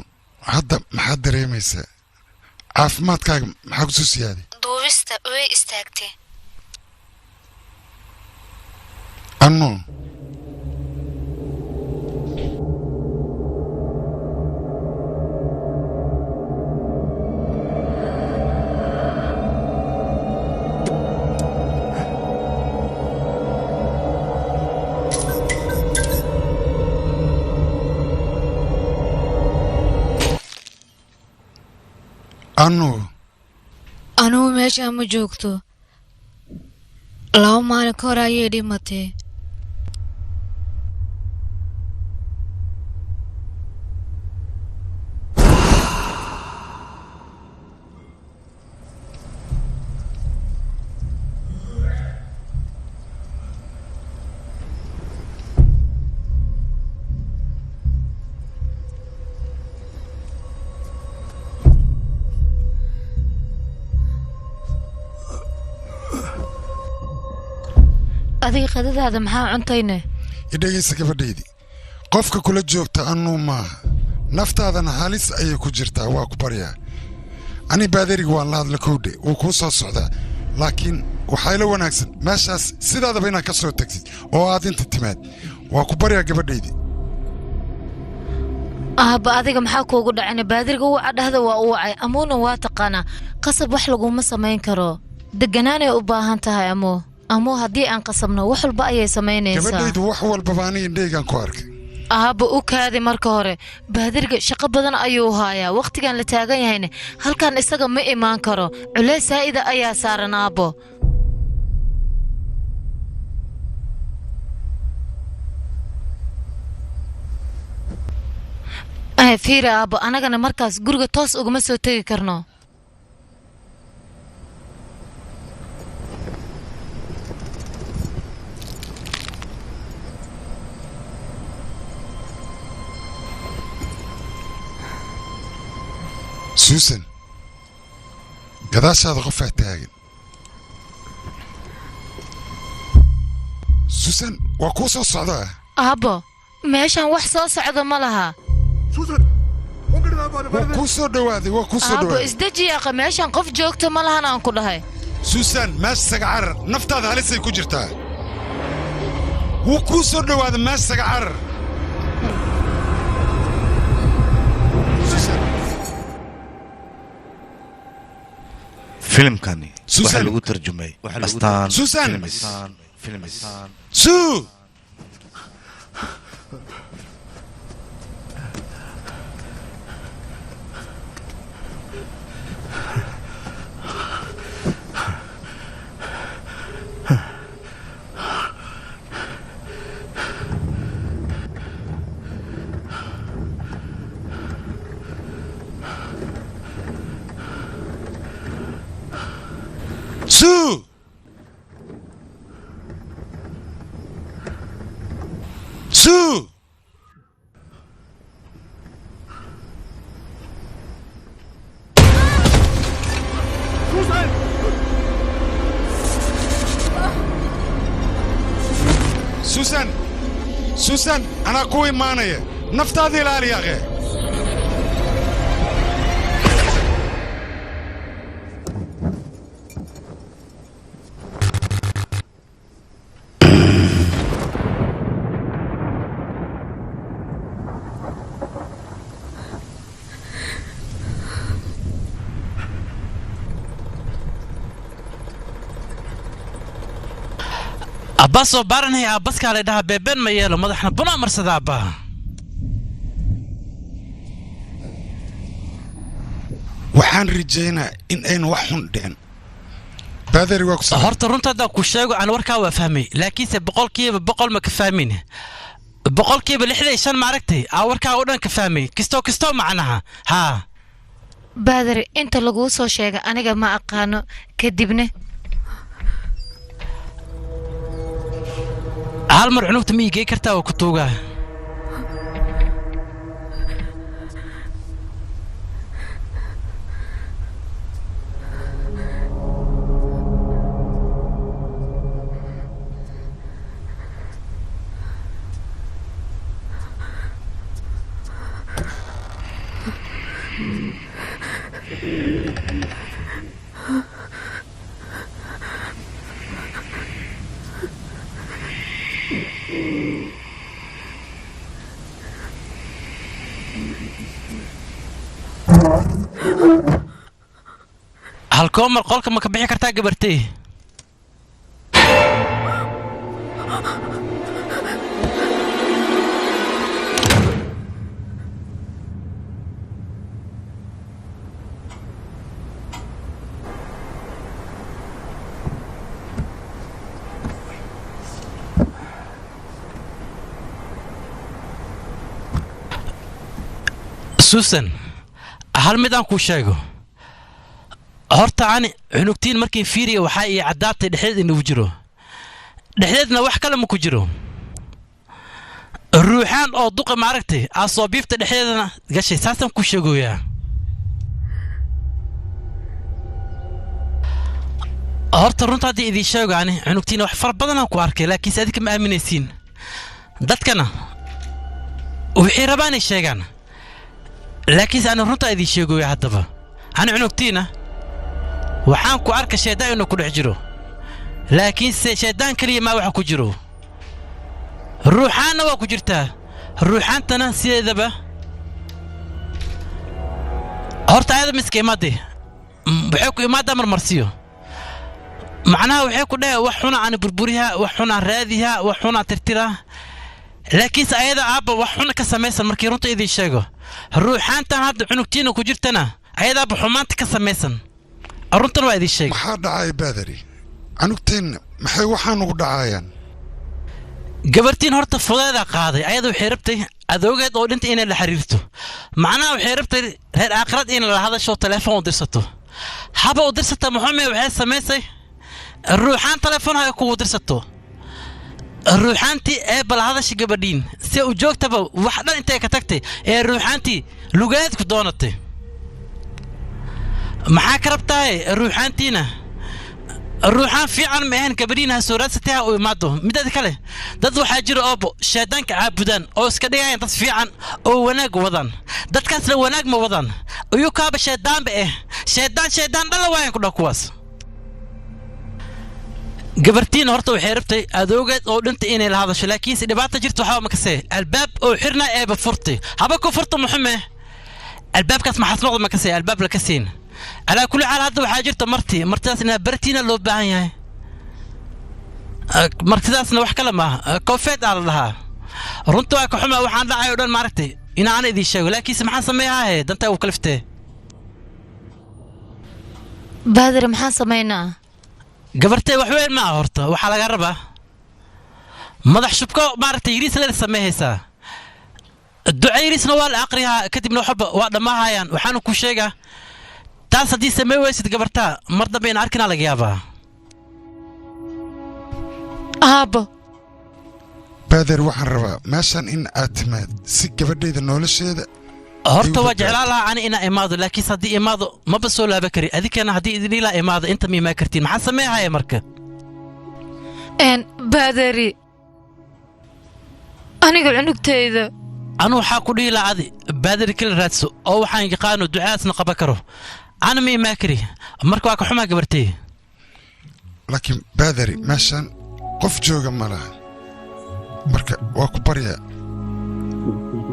hadda maxaad dareemaysaa caafimaadkaaga maxaa ku soo siyaaday duubista way istaagtay anno anugu meesha ma joogto 2 maalin ka hor ayay dhimatay adiga qadadaada maxaa cuntayne idhagaysa gabadhaydii qofka kula joogta annuu maaha naftaadana halis ayay ku jirtaa waa ku baryaa ani baadariga waan la hadla kowdhe wuu kuu soo socdaa laakiin waxaa ila wanaagsan meeshaas sidaadaba inaad ka soo tagtid oo aad inta timaad waa ku baryaa gabadhaydii aabba adiga maxaa kuugu dhacayna baadiriga uu cadhahda waa u wacay amuuna waa taqaanaa qasab wax laguma samayn karo deganaanay u baahan tahay amuu haddii aan qasabno wax walba ayay samaynaysaa gabadhaydu wax walbaba aniga indhaygaan ku arkay aabba u kaadi marka hore baadiriga shaqo badan ayuu haayaa wakhtigan la taagan yahayna halkan isaga ma imaan karo culays saa'ida ayaa saaran aabbo fiiri aabbo annagana markaas guriga toos uguma soo tegi karno suusan gadaashaada qofaa taagan suusan waa kuu soo socdaa aabbo meeshan wax soo socda ma laha waa kuu soo dhowaaday aabbo isdeji yaqa meeshan qof joogta ma lahan aan ku dhahay suusan meeshasaga carar naftaada halisay ku jirtaa wuu kuu soo dhowaaday meeshasaga carar filimkani waxaa lagu tarjumay astaan suu Sue! Sue! Susan! Susan! أنا قوي مانية نفط هذه الآلية يا أخي أباس وبارن هي أباس كالي ده بيبين ما يلو ما إحنا بنا مرصد أبا وحان رجينا إن أين وحن دين بادر وقصة هرت رنت هذا كوشاجو عن وركا وفهمي لكن سبقول كيف بقول ما كفهمينه بقول كيف الإحدى إيشان معركتي أوركا ودن كفهمي كستو معناها ها بادر أنت لقوس وشيء أنا جماعة قانو كدبني هالمر عنوت ميجي كرتا وكتوغا halkoomar qolka ma ka bixi kartaa gabartay Susan hal mid aan ku sheego horta aan cunugtiin markii fiiriyo waxa ay cadaatay dhexdeed inuu jiro dhexdeedna wax kale ma ku jiro ruuxan oo duqa maaragtay asoo biifta dhexdeedna gashay saasan ku sheegoyaa horta runta hadii idin sheego aan cunugtiin wax far badan aan ku arkay laakiin adika ma aaminaysiin dadkana wixii rabaan ay sheegaan laakiin aan runta idin sheegoyaa hadaba aan cunugtiina waxaan ku arka sheedaan inuu ku dhex jiro laakiin sheedaan kaliya ma waxa ku jiro ruuxaana waa ku jirtaa ruuxaantana sideedaba horta ayada miskiimade waxay ku imaadaa marmarsiyo macnaha waxay ku dhahay wax xuna aan burburiha wax xuna raadiha wax xuna tirtira laakiin ayada aaba wax xuna ka samaysan markii runta idin sheego ruuxaantan hadda cunugtiina ku jirtana ayada aaba xumaanta ka samaysan aruntan waa idin sheeg maxaa dhacay baadari anugteen maxay waxaan ugu dhacayaan gabartiin horta fudeeda qaaday ayada waxay rabtay adoogeed oo dhinta inay la xiriirto macnaha waxay rabtay reer aakhirad in la hadasho telefoon u dirsato haba u dirsata maxamed waxay samaysay ruuxaan telefoon hay ku dirsato ruuxaantii ee bal hadashi gabadhiin si uu joogtaba wax dhan intay ka tagtay ee ruuxaantii lugeed ku doonatay maxaa ka rabtahay ruuxaantiina ruuxaan fiican ma ahayn gabriinaha sooraadsataa oo imaado midada kale dad waxaa jira oobo shaydaanka caabudaan oo iska dhigayaan dad fiican oo wanaag wadaan dadkaasna wanaag ma wadaan ayuu kaaba shaydaanba shaydaan dhala waayaan ku dhaa kuwaas gabartiina horta waxay rabtay adoogeed oo dhintay inay la hadasho laakiinse dhibaata jirta waxaa makasee albaab oo xirna eeba furtay haba ku furta muxume albaabkaas maxaas noqda makasee albaab la kasiin على كل حال هذا وحاجرته مرتاسنا برتينا لو باهي مرتاسنا wax kala ma koofeed allaha runtu waa ka xuma waxaan dhacay oo dhan maartay in aan idin sheego laakiin maxaan sameeyaa danta uu kaliftay baadir maxaan sameeynaa gabartay wax weyn ma horta waxa laga rabaa madax shubko maartay yiriis la sameeyaysaa ducayrisna waa la aqriyaa kadibna waa dhamaahayaan waxaan ku sheegaa taas haddii samee weysid gabartaa mar dambe in arkina laga yaabaa aabo baadir waxaan rabaa meeshan in aad timaad si gabadhayda nolosheeda horta waa jeclaan lahaa ani inaa imaado laakiin haddii imaado maba soo laaba kari adikana haddii idinilaa imaado inta miimaa kartiin maxaa sameehaya marka baadari aniga cunugtayda anu waxaa ku dhihi lahaa adi baadari kala raadso oo waxaan yaqaano ducaasna qaba karo أنا مي ماكري مركو أكو حما قبرتي لكن بادري ماشان قف جوجا مالا مركا واكو بريا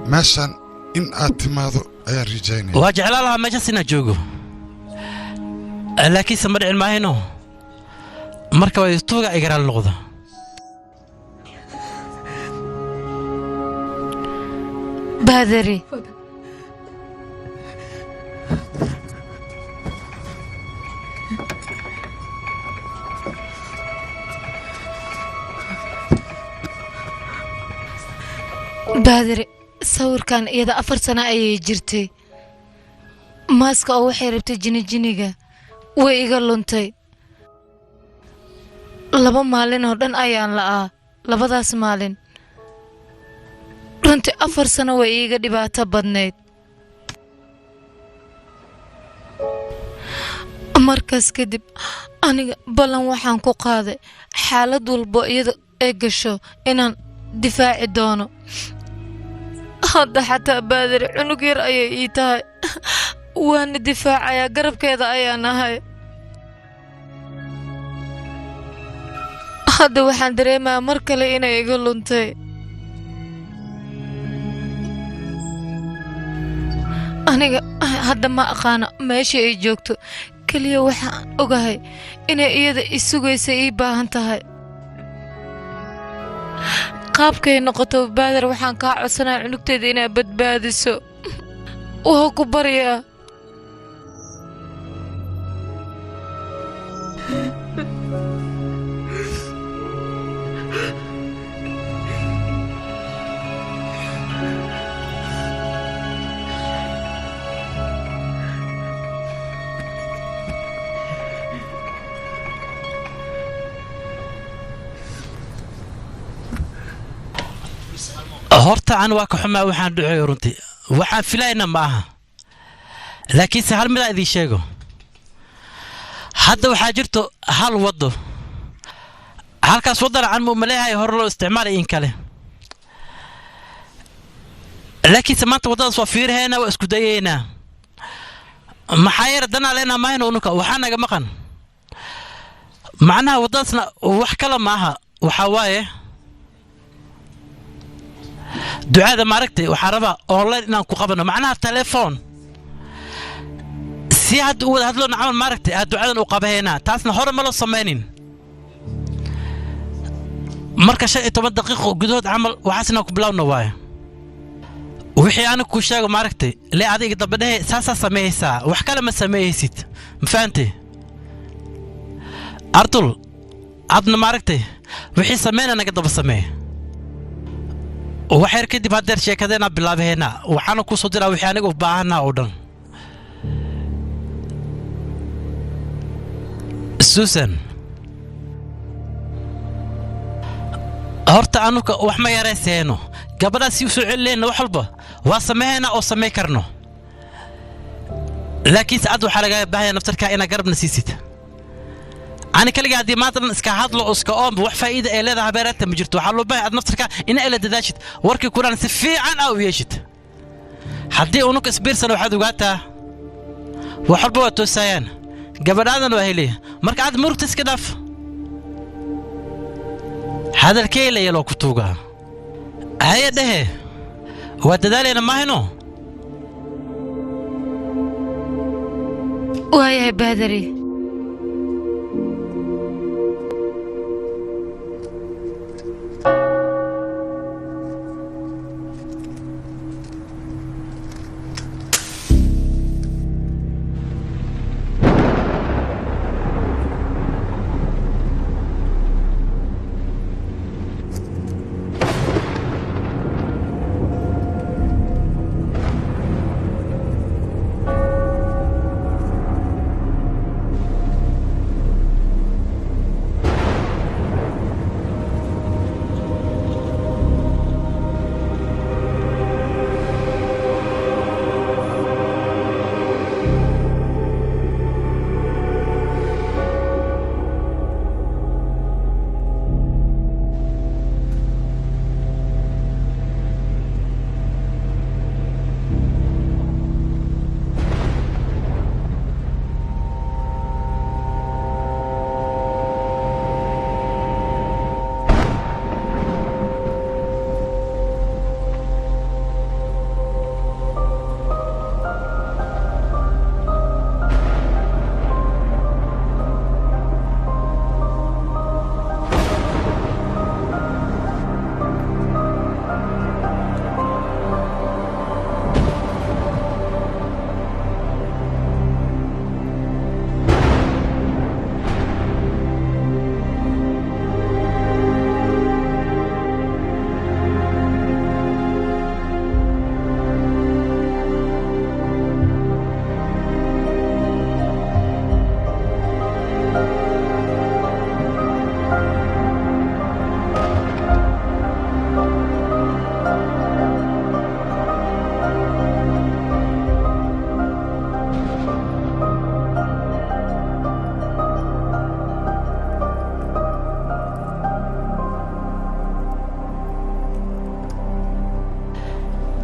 ماشان إن أتماذو أيا رجيني واجعل لها مجسنا جوجو لكن سمر علمها هنا مركا ويستوغا إقرا اللغة بادري baadiri sawirkan iyada 4 sano ayay jirtay maaska oo waxay rabtay jinijiniga way iga luntay 2 maalin oo dhan ayaan la'aa labadaas maalin runtii 4 sano way iga dhibaato badneyd markaas kadib aniga ballan waxaan ku qaaday xaalad walba iyada ay gasho inaan difaaci doono هذا حتى بادر عنق يرأي إيتاي وأنا دفاع يا قرب كذا أي أنا هاي هذا وحن دري ما مركلي إنا يقول أنتي أنا هذا ما أقانا ماشي يجوكتو كل يوم وحن أجاهي إنا إيدا السوق سيبا هنتهاي qaabkay noqoto baadar waxaan ka codsanaa cunugteeda inay badbaadiso oo ku bariya horta aan waa ka xumaa waxaan dhacay runtii waxaan filayna ma aha laakiin hal mid aan idin sheego hadda waxaa jirto hal wado halkaas wadana aan mu maleeyahay hor loo isticmaalay in kale laakiin maanta wadadaas waa fiirheena waa isku dayeena maxaa yar dana leena ma hayno unuka waxaan naga maqan macnaha wadadaasna wax kala ma aha waxa waaye ducada maaragtay waxa raba online inaan ku qabano macnaha telefoon si had uu hadlo nacal maaragtay ducadan u qabaheena taasna hore ma loo sameeynin marka 15 daqiiqo gudahood amal waxaasna ku bilowna waay wixii aan ku sheego maaragtay le adiga dabadhe saasa sameeysa wax kale ma sameeysid ma fahanti artul adna maaragtay wixii sameeyna naga daba sameey waxay kadib hadeer sheekadeena bilaabeena waxaan ku soo diraa wixii aniga u baahanaa oo dhan Susan horta anuka wax ma yareysayno gabadha si u soo celinayna wax walba waa sameeyna oo sameey karno laakiin saacad waxaa laga baahanyaa naftarka inaad garabna siisid ani kaliya haddii maanta iska hadlo oo iska oomba wax faa'iida ee leedahay beerata ma jirto waxaa loo baahay aad naftarka ina ila dadaashid warkii kulan si fiican aa u yeeshid haddii unuka isbiirsan waxaad ogaataa wax walba waa toosayaan gabadhaadan waa heliya marka aad murugta iska dhaaf hadalkee la yeloo ku tuugaa haya dhehe waa dadaalayna maahino waayahay baadari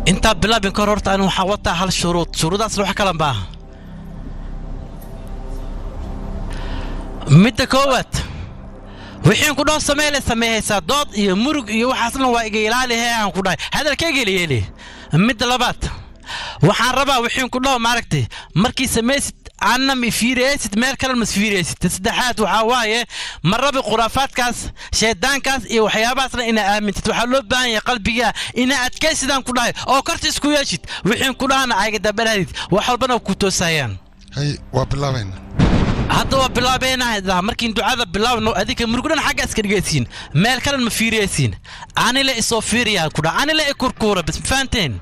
انت بلابين كررت انا وحاولت هل شروط اصل كلام بها متى كوت وحين كنا سميهيسا dood iyo murug iyo waxaasna waa iga ilaalihay aan ku dhahay hadalkayga leeyay mid labaad waxaan rabaa wixii ku dhaw maaragtay markii sameeysid anna mi fiireysid meel kale mas fiireysid saddexaad waxa waaye maraba khuraafaadkaas sheedaankaas iyo waxyaabaasna ina aamintid waxa loo baahan yahay qalbiga ina adkaysidaan ku dhahay oo karti isku yeeshid wixii ku dhaana ayga dabalaadid wax walbana ku toosayaan hay waa bilaabeyna hadda waa bilaabeyna markii ducada bilaabno adika murugdan xagga iska dhigaysiin meel kale ma fiireysiin aan ila isoo fiiriyaa ku dhaana ila kurkuura bas faanteen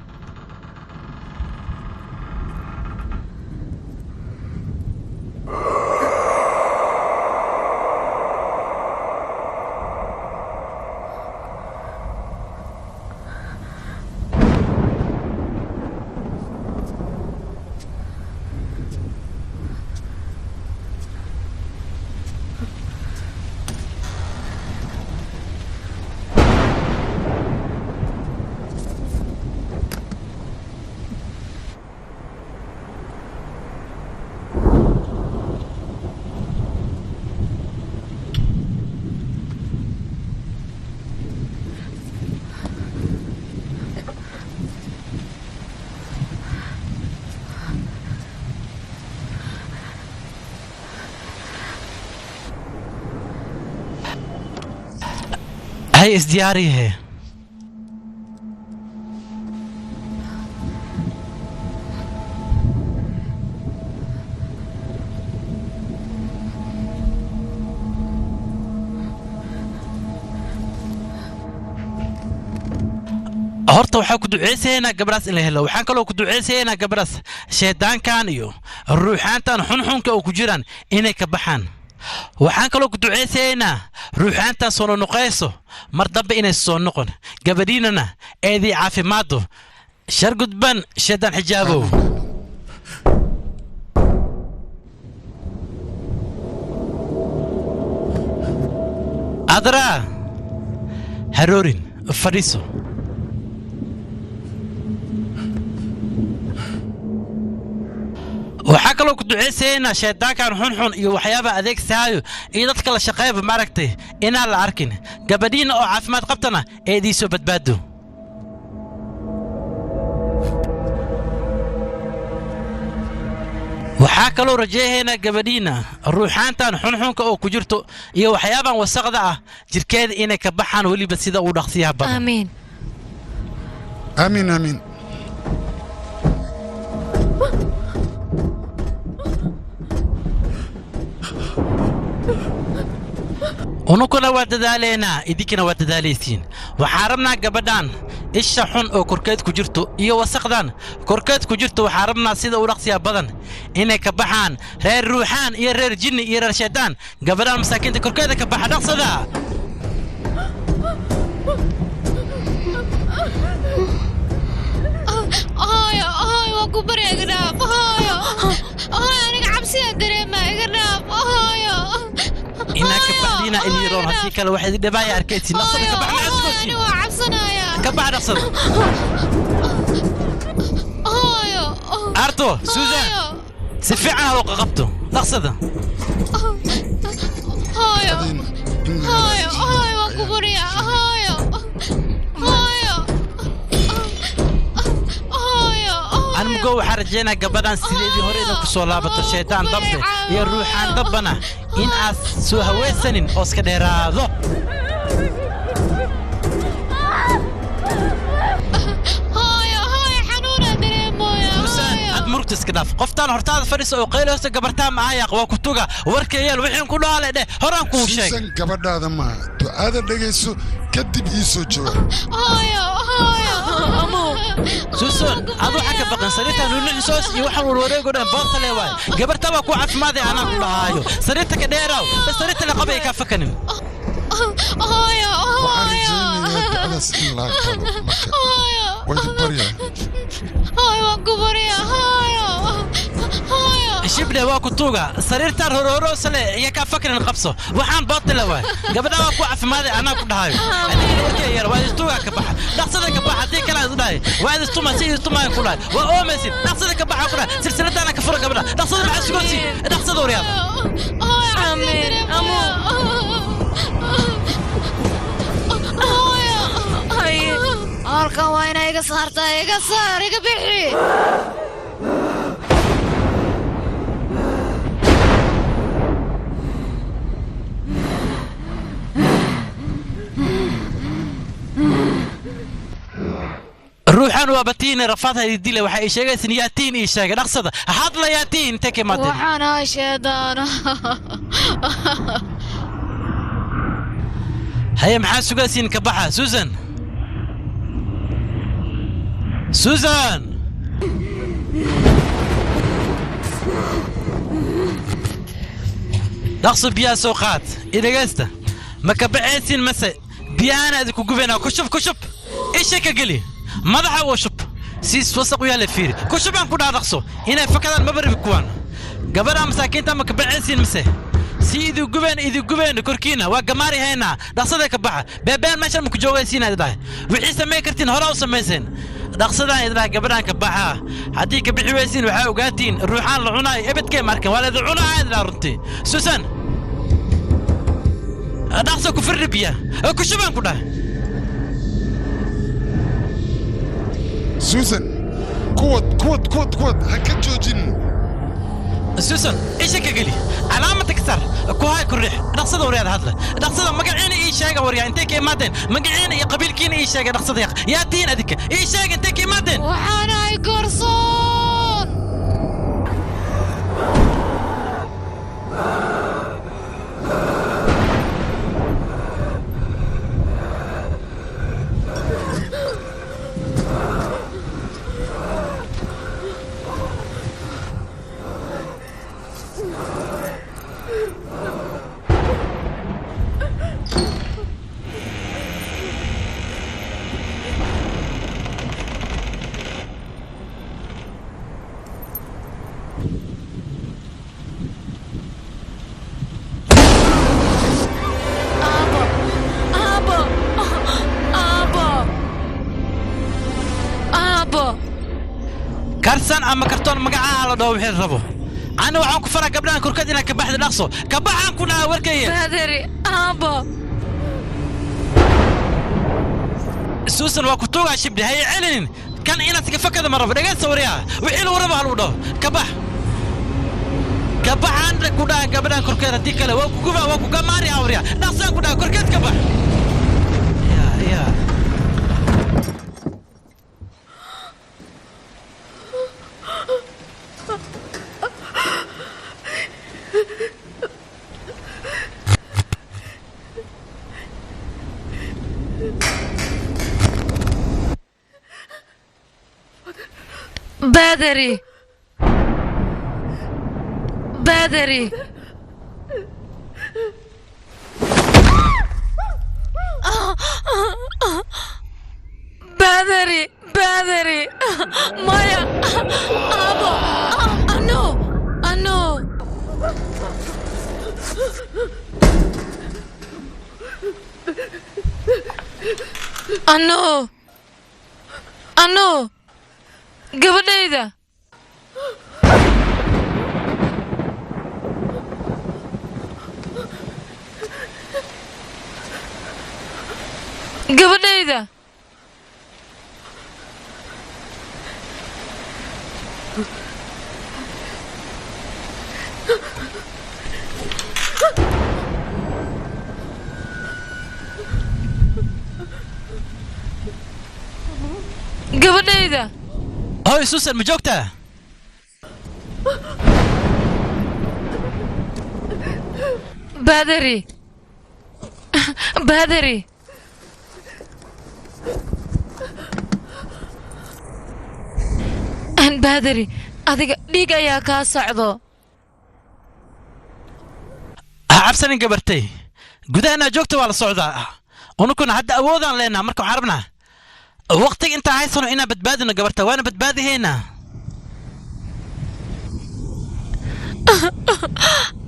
هاي ازدياري هي horta waxaa ku duceysayna gabras in la helo waxaan kaloo ku duceysayna gabras sheedaankan iyo ruuxaantan xunxunka oo ku jiraan inay ka baxaan waxaan kaloo ku duceysayna ruuxaantan soo noqonayso mar dambe inay soo noqon gabadhiinana eedii caafimaado shar gudban sheedaan xijaabow adraa haroorin fadhiiso waxaa kaloo ku duceysaynaa shaydaankan xunxun iyo waxyaaba adeegsahaayo iyo dadka la shaqeeyaba maaragtay inaan la arkin gabadhiina oo caafimaad qabtana ee idiinsoo badbaado waxaa kaloo rajeehaynaa gabadhiina ruuxaantan xunxunka oo ku jirto iyo waxyaaban wasaqda ah jirkeeda inay ka baxaan weliba sida uu dhaqsiyaha badan aamiin amiin amiin unukuna waa dadaaleynaa idinkina waa dadaalaysiin waxaa rabnaa gabadhan isha xun oo korkeed ku jirto iyo wasaqdan korkeed ku jirto waxaa rabnaa sida u dhaqsiya badan inay ka baxaan reer ruuxaan iyo reer jinni iyo reer shaydaan gabadhan masaakiinta korkeeda ka baxa dhaqsada waa ku bari iga dhaaf aniga cabsiya dareema iga dhaaf inaa ka baxdiina iliroon haddii kale waxay dhibaaya arkaysiin dhaqsada ka baxna askoosi waa cabsanaya ka bax dhaqsada arto suusan si fiican ha u qaqabto dhaqsada waa ku bariya anmugo waxaa rajaynaa gabadhan sideedii hore idan ku soo laabato shaydaan dambe iyo ruuxaan dabbana in aad soo hawaysanin oo iska dheeraado suusan aad murugta iska dhaaf qoftaan hortaada fadhiisa oo qayli hoosta gabartaa macayaaq waa ku tuga warkayeel wixiin ku dhaale dheh horaan kuu sheeg suusan gabadhaada maaha ducaada dhegayso kadib ii soo jawaab suusan aad waxaa ka baqan sariirtan nuunucisoos iyo waxaan warwareego dhan boobta lee waay gabarta waa ku caafimaadee anaan ku dhahaayo sariirta ka dheeraaw bas sariirta le qabay kaa fakanin waxaan rajaynayaa ducadaas in laa kalo marka waydi baryaa shibdhe waa ku tuuga sariirtaan hororoosale iyo kaa fakanin qabso waxaan boobta le waay gabadha waa ku caafimaadee anaan ku dhahaayo adigina warkee yar waa istuugaa ka baxa dhaqsada ka baxa haddii kale isu dhahay waa istuma si istumaan ku dhahay waa oomaysid dhaqsada ka baxa ku dhahay silsiladaana ka fura gabadha dhaqsada maxaa sugoosi dhaqsada waryaada halkan waa inaa iga saartaa iga saar iga bixi ruuxan waa batiine rafaadha dile waxa ay sheegaysan yaatiin ii sheegay dhaqsada hadla yaatiin take mate waxaan ahay shaydaan haye maxaa sugaysiin ka baxa suusan suusan dhaqso biyaa soo qaad idhagaysta ma ka baxaysiin mase biyahaana idinku gubaynaa kushub isha ka geli madaxa waa shub siis wasaq u yaala fiiri ku shubaan ku dhaadaqso inay fakadaan mabaribi kuwaan gabadha masaakiinta ma ka baxaysiin mise si idin gubeen korkiina waa gamaari haynaa dhaqsada ka baxa beebeen meeshan ma ku joogaysiin idhahay wixii samay kartiin hore u samayseen dhaqsadaan idhahay gabadhaan ka baxa haddii ka bixi weysiin waxaa ogaatiin ruuxaan la cunaayo ebedkee markan waa laydin cunaa idhaa runtii suusan dhaqso ku firri biya ku shubaan ku dhahay suusan kuwad ha ka joojin suusan isha ka geli calaamada ka sar ku hay ku riix dhaqsada waryaada hadla dhaqsada magaciina ii sheega waryaa intay ka imaadeen magaciina iyo qabiilkiina ii sheega dhaqsada yaa tiin adika ii sheega intay ka imaadeen waxaan ahay garsoon aabbo karsan ama kartoon magacaha la dhaho wixii rabo ana waxaan ku faraa gabdhahan korkad inaan ka baxdo dhaqso ka baxaan ku dhaha warkayga baadari aabbo suusan waa ku tuugaa shibdhi hay celinin kan inaad iska fakada ma rabo dhegaysta waryaa wixii lagu rabo haluu dhaho ka bax ka baxaan ku dhaha gabdhahan korkeed haddii kale waa ku gubaa waa ku gamaari waryaa dhaqsaan ku dhaha korkeed ka bax yaa baadari baadari baadari baadari maya aabo ano ano ano ano gabadhayda gabadhayda gabadhayda هاي سوسن مجوكتا baadari baadari aan baadari adiga dhiig ayaa kaa socdo cabsanin gabartay gudahana joogta waa la socdaa unukuna hadda awoodaan leenaha marka waxaan rabnaa waqtiga intaan haysano inaan badbaadino gabarta waana badbaadihaynaa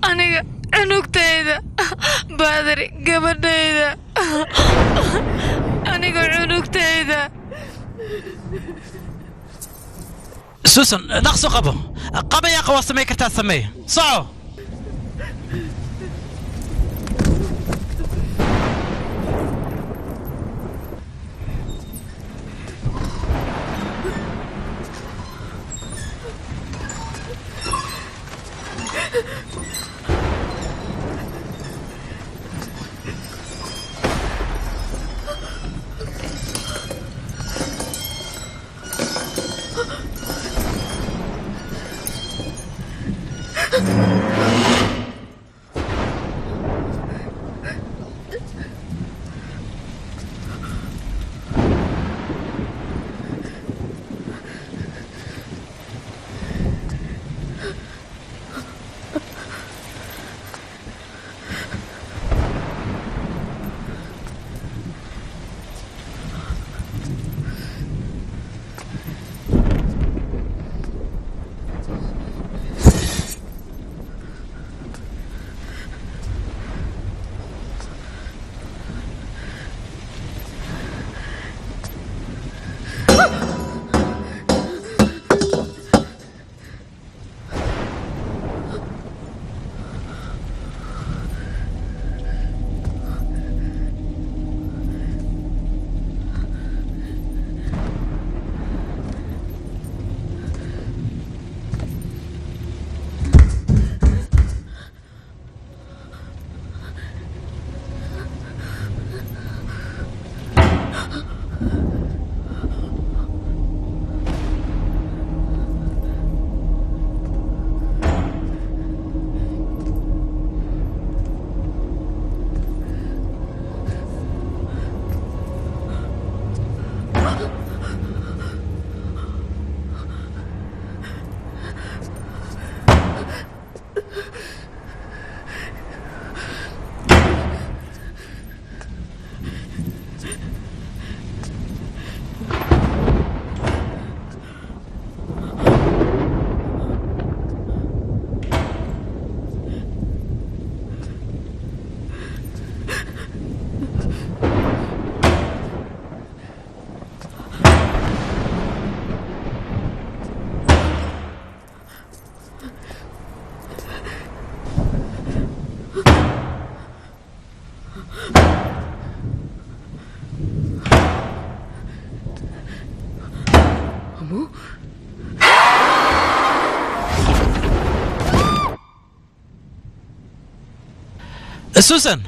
aniga cunugtayda baadari gabadhayda aniga cunugtayda suusan dhaqso qabo qabayaa qawaa samay kartaa sameey soco سوسن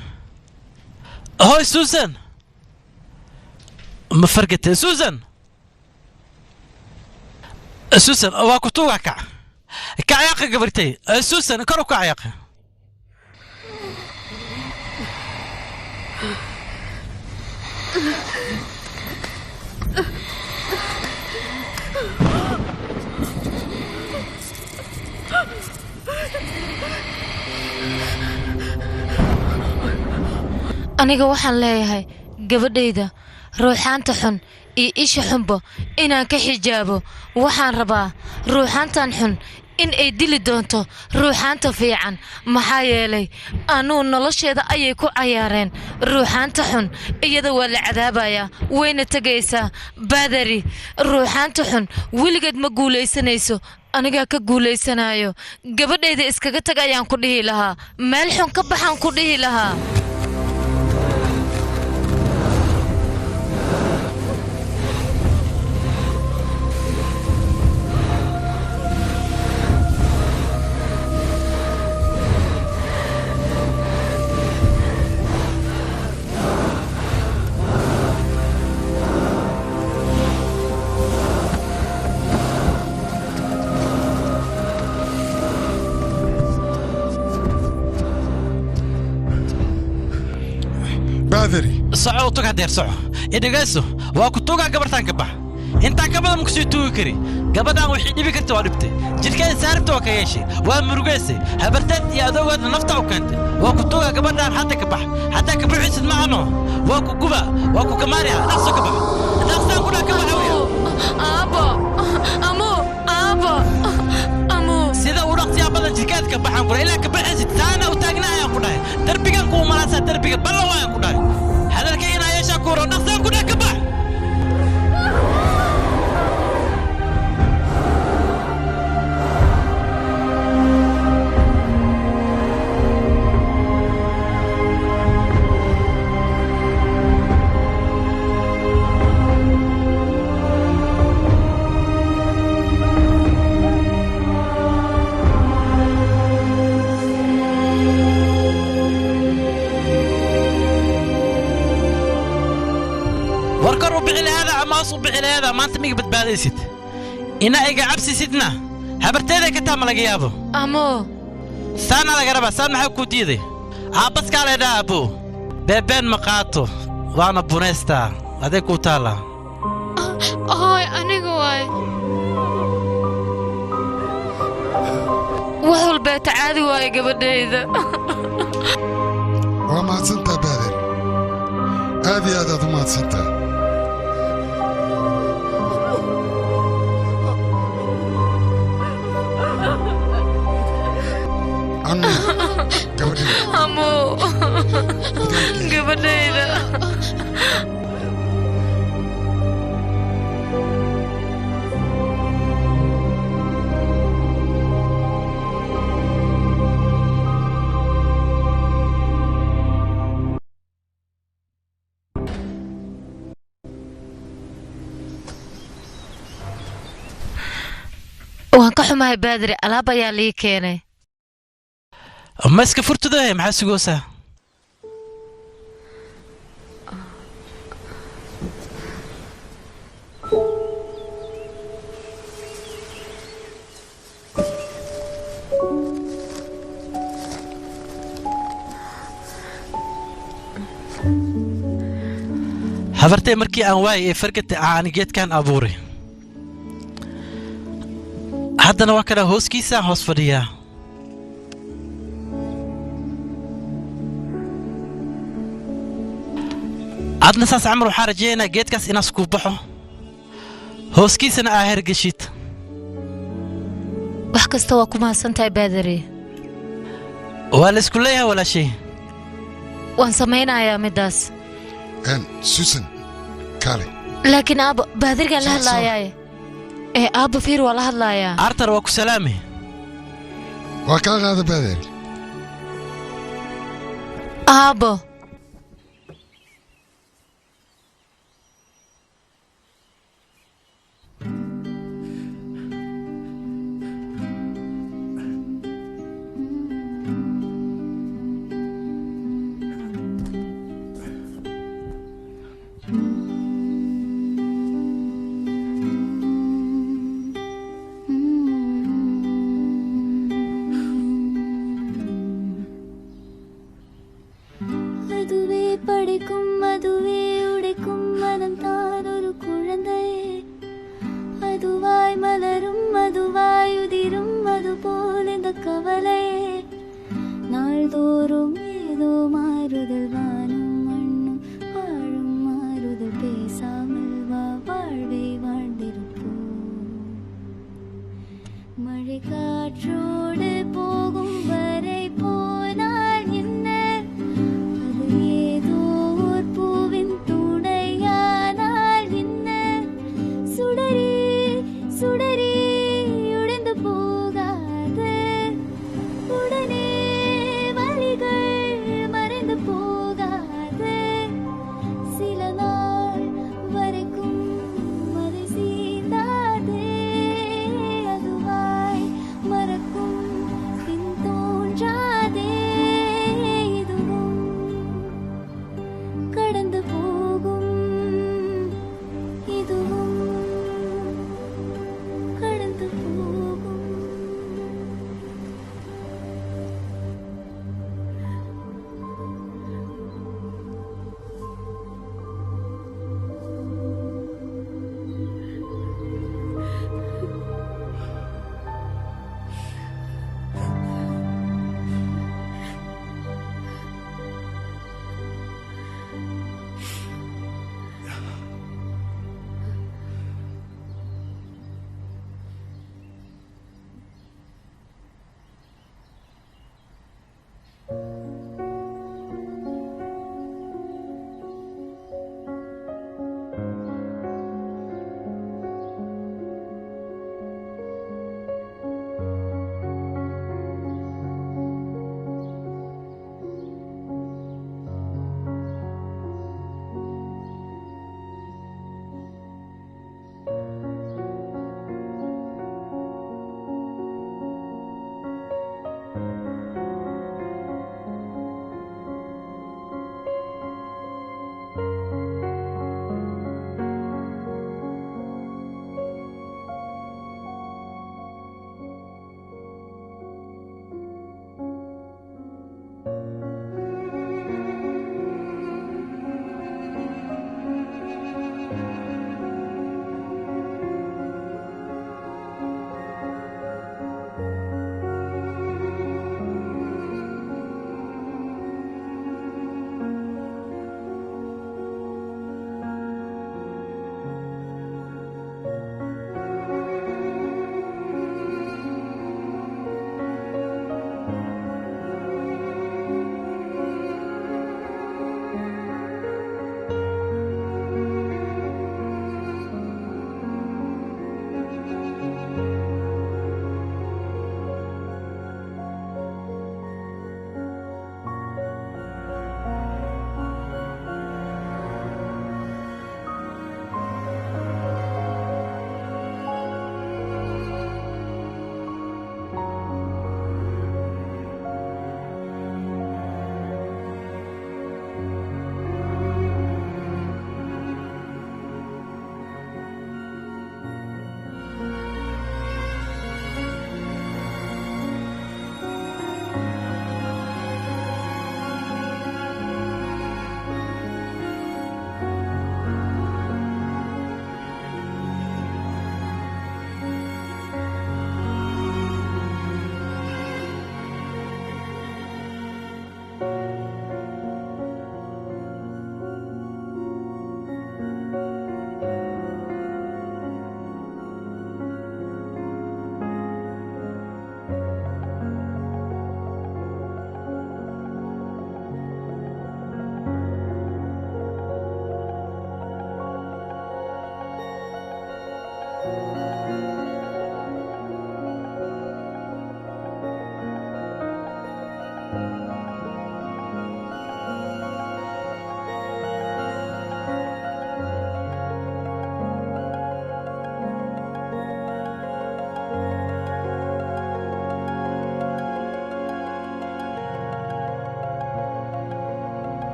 هاي سوسن ما فرقت سوسن سوسن واكو توقع كعياقة قبرتي سوسن كرو كعياقة aniga waxaan leeyahay gabadhayda ruuxaanta xun iyo isha xunba inaan ka xijaabo waxaan rabaa ruuxaantan xun in ay dili doonto ruuxaanta fiican maxaa yeelay anuu nolosheeda ayay ku cayaareen ruuxaanta xun iyada waa la cadaabayaa wayna tegaysaa baadari ruuxaanta xun weligeed ma guulaysanayso anigaa ka guulaysanayo gabadhayda iskaga tag ayaan ku dhihi lahaa meel xun ka baxaan ku dhihi lahaa بادري صعو توقع دير صعو إذا قاسو واكو توقع قبرتان كبح انت كبدا مكسو توقع كري قبدا وحي نبي كنت واربتي جد كان ساربت وكياشي وامرقاسي هبرتات يا دواد نفتا وكانت واكو توقع قبدا حتى كبح حتى كبح عيسد معنا واكو قبا واكو كماريا نفسو كبح نفسان كنا كبح ويا أبا أمو سيدا ورقت يا بدن جد كانت كبح عنكو إلا كبح عيسد تانا وتاقنا يا كناي دربيقا كو مراسا دربيقا بلوا يا كناي هذا الكينا يا شاكورو نفسان كنا كبح warkar u bixi lahaada ama hoos u bixi lahaada maanta miga badbaadaysid ina iga cabsisidna habarteeda ka taama laga yaabo أمو saana laga rabaa saan maxaa ku diiday aabaskaa leedhaa abo beebeen ma qaato waana bunaystaa adee ku taala هاي أنا واي wax walbaa tacaadi waayo gabadhayda waa mahadsantaa baadir aad iyo aad u mahadsantaa anna gabadhayda أمو gabadhayda waan ka xumahay baadri alaab ayaa lii keenay ma iska furtudahay maxaa sugoosaa habartay markii aan waayay ee fargata aan geedkan abuuray haddana waa kana hooskiisa hoos fadhiyaa adna saas camar waxaa rajeeynaa geedkaas inaas ku baxo hooskiisana aa hergeshid wax kasta waa ku mahadsantahay baadari waa la isku leeyahay walaashay waan samaynayaa middaas susan kaale laakiin aabba baadirigaan la hadlaayaaye ee aabba fiir waa la hadlaayaa artar waa ku salaame waa kaa qaada baadir aabbo கவலை நாள்தோறும் ஏதோ மாறுதல் வானும்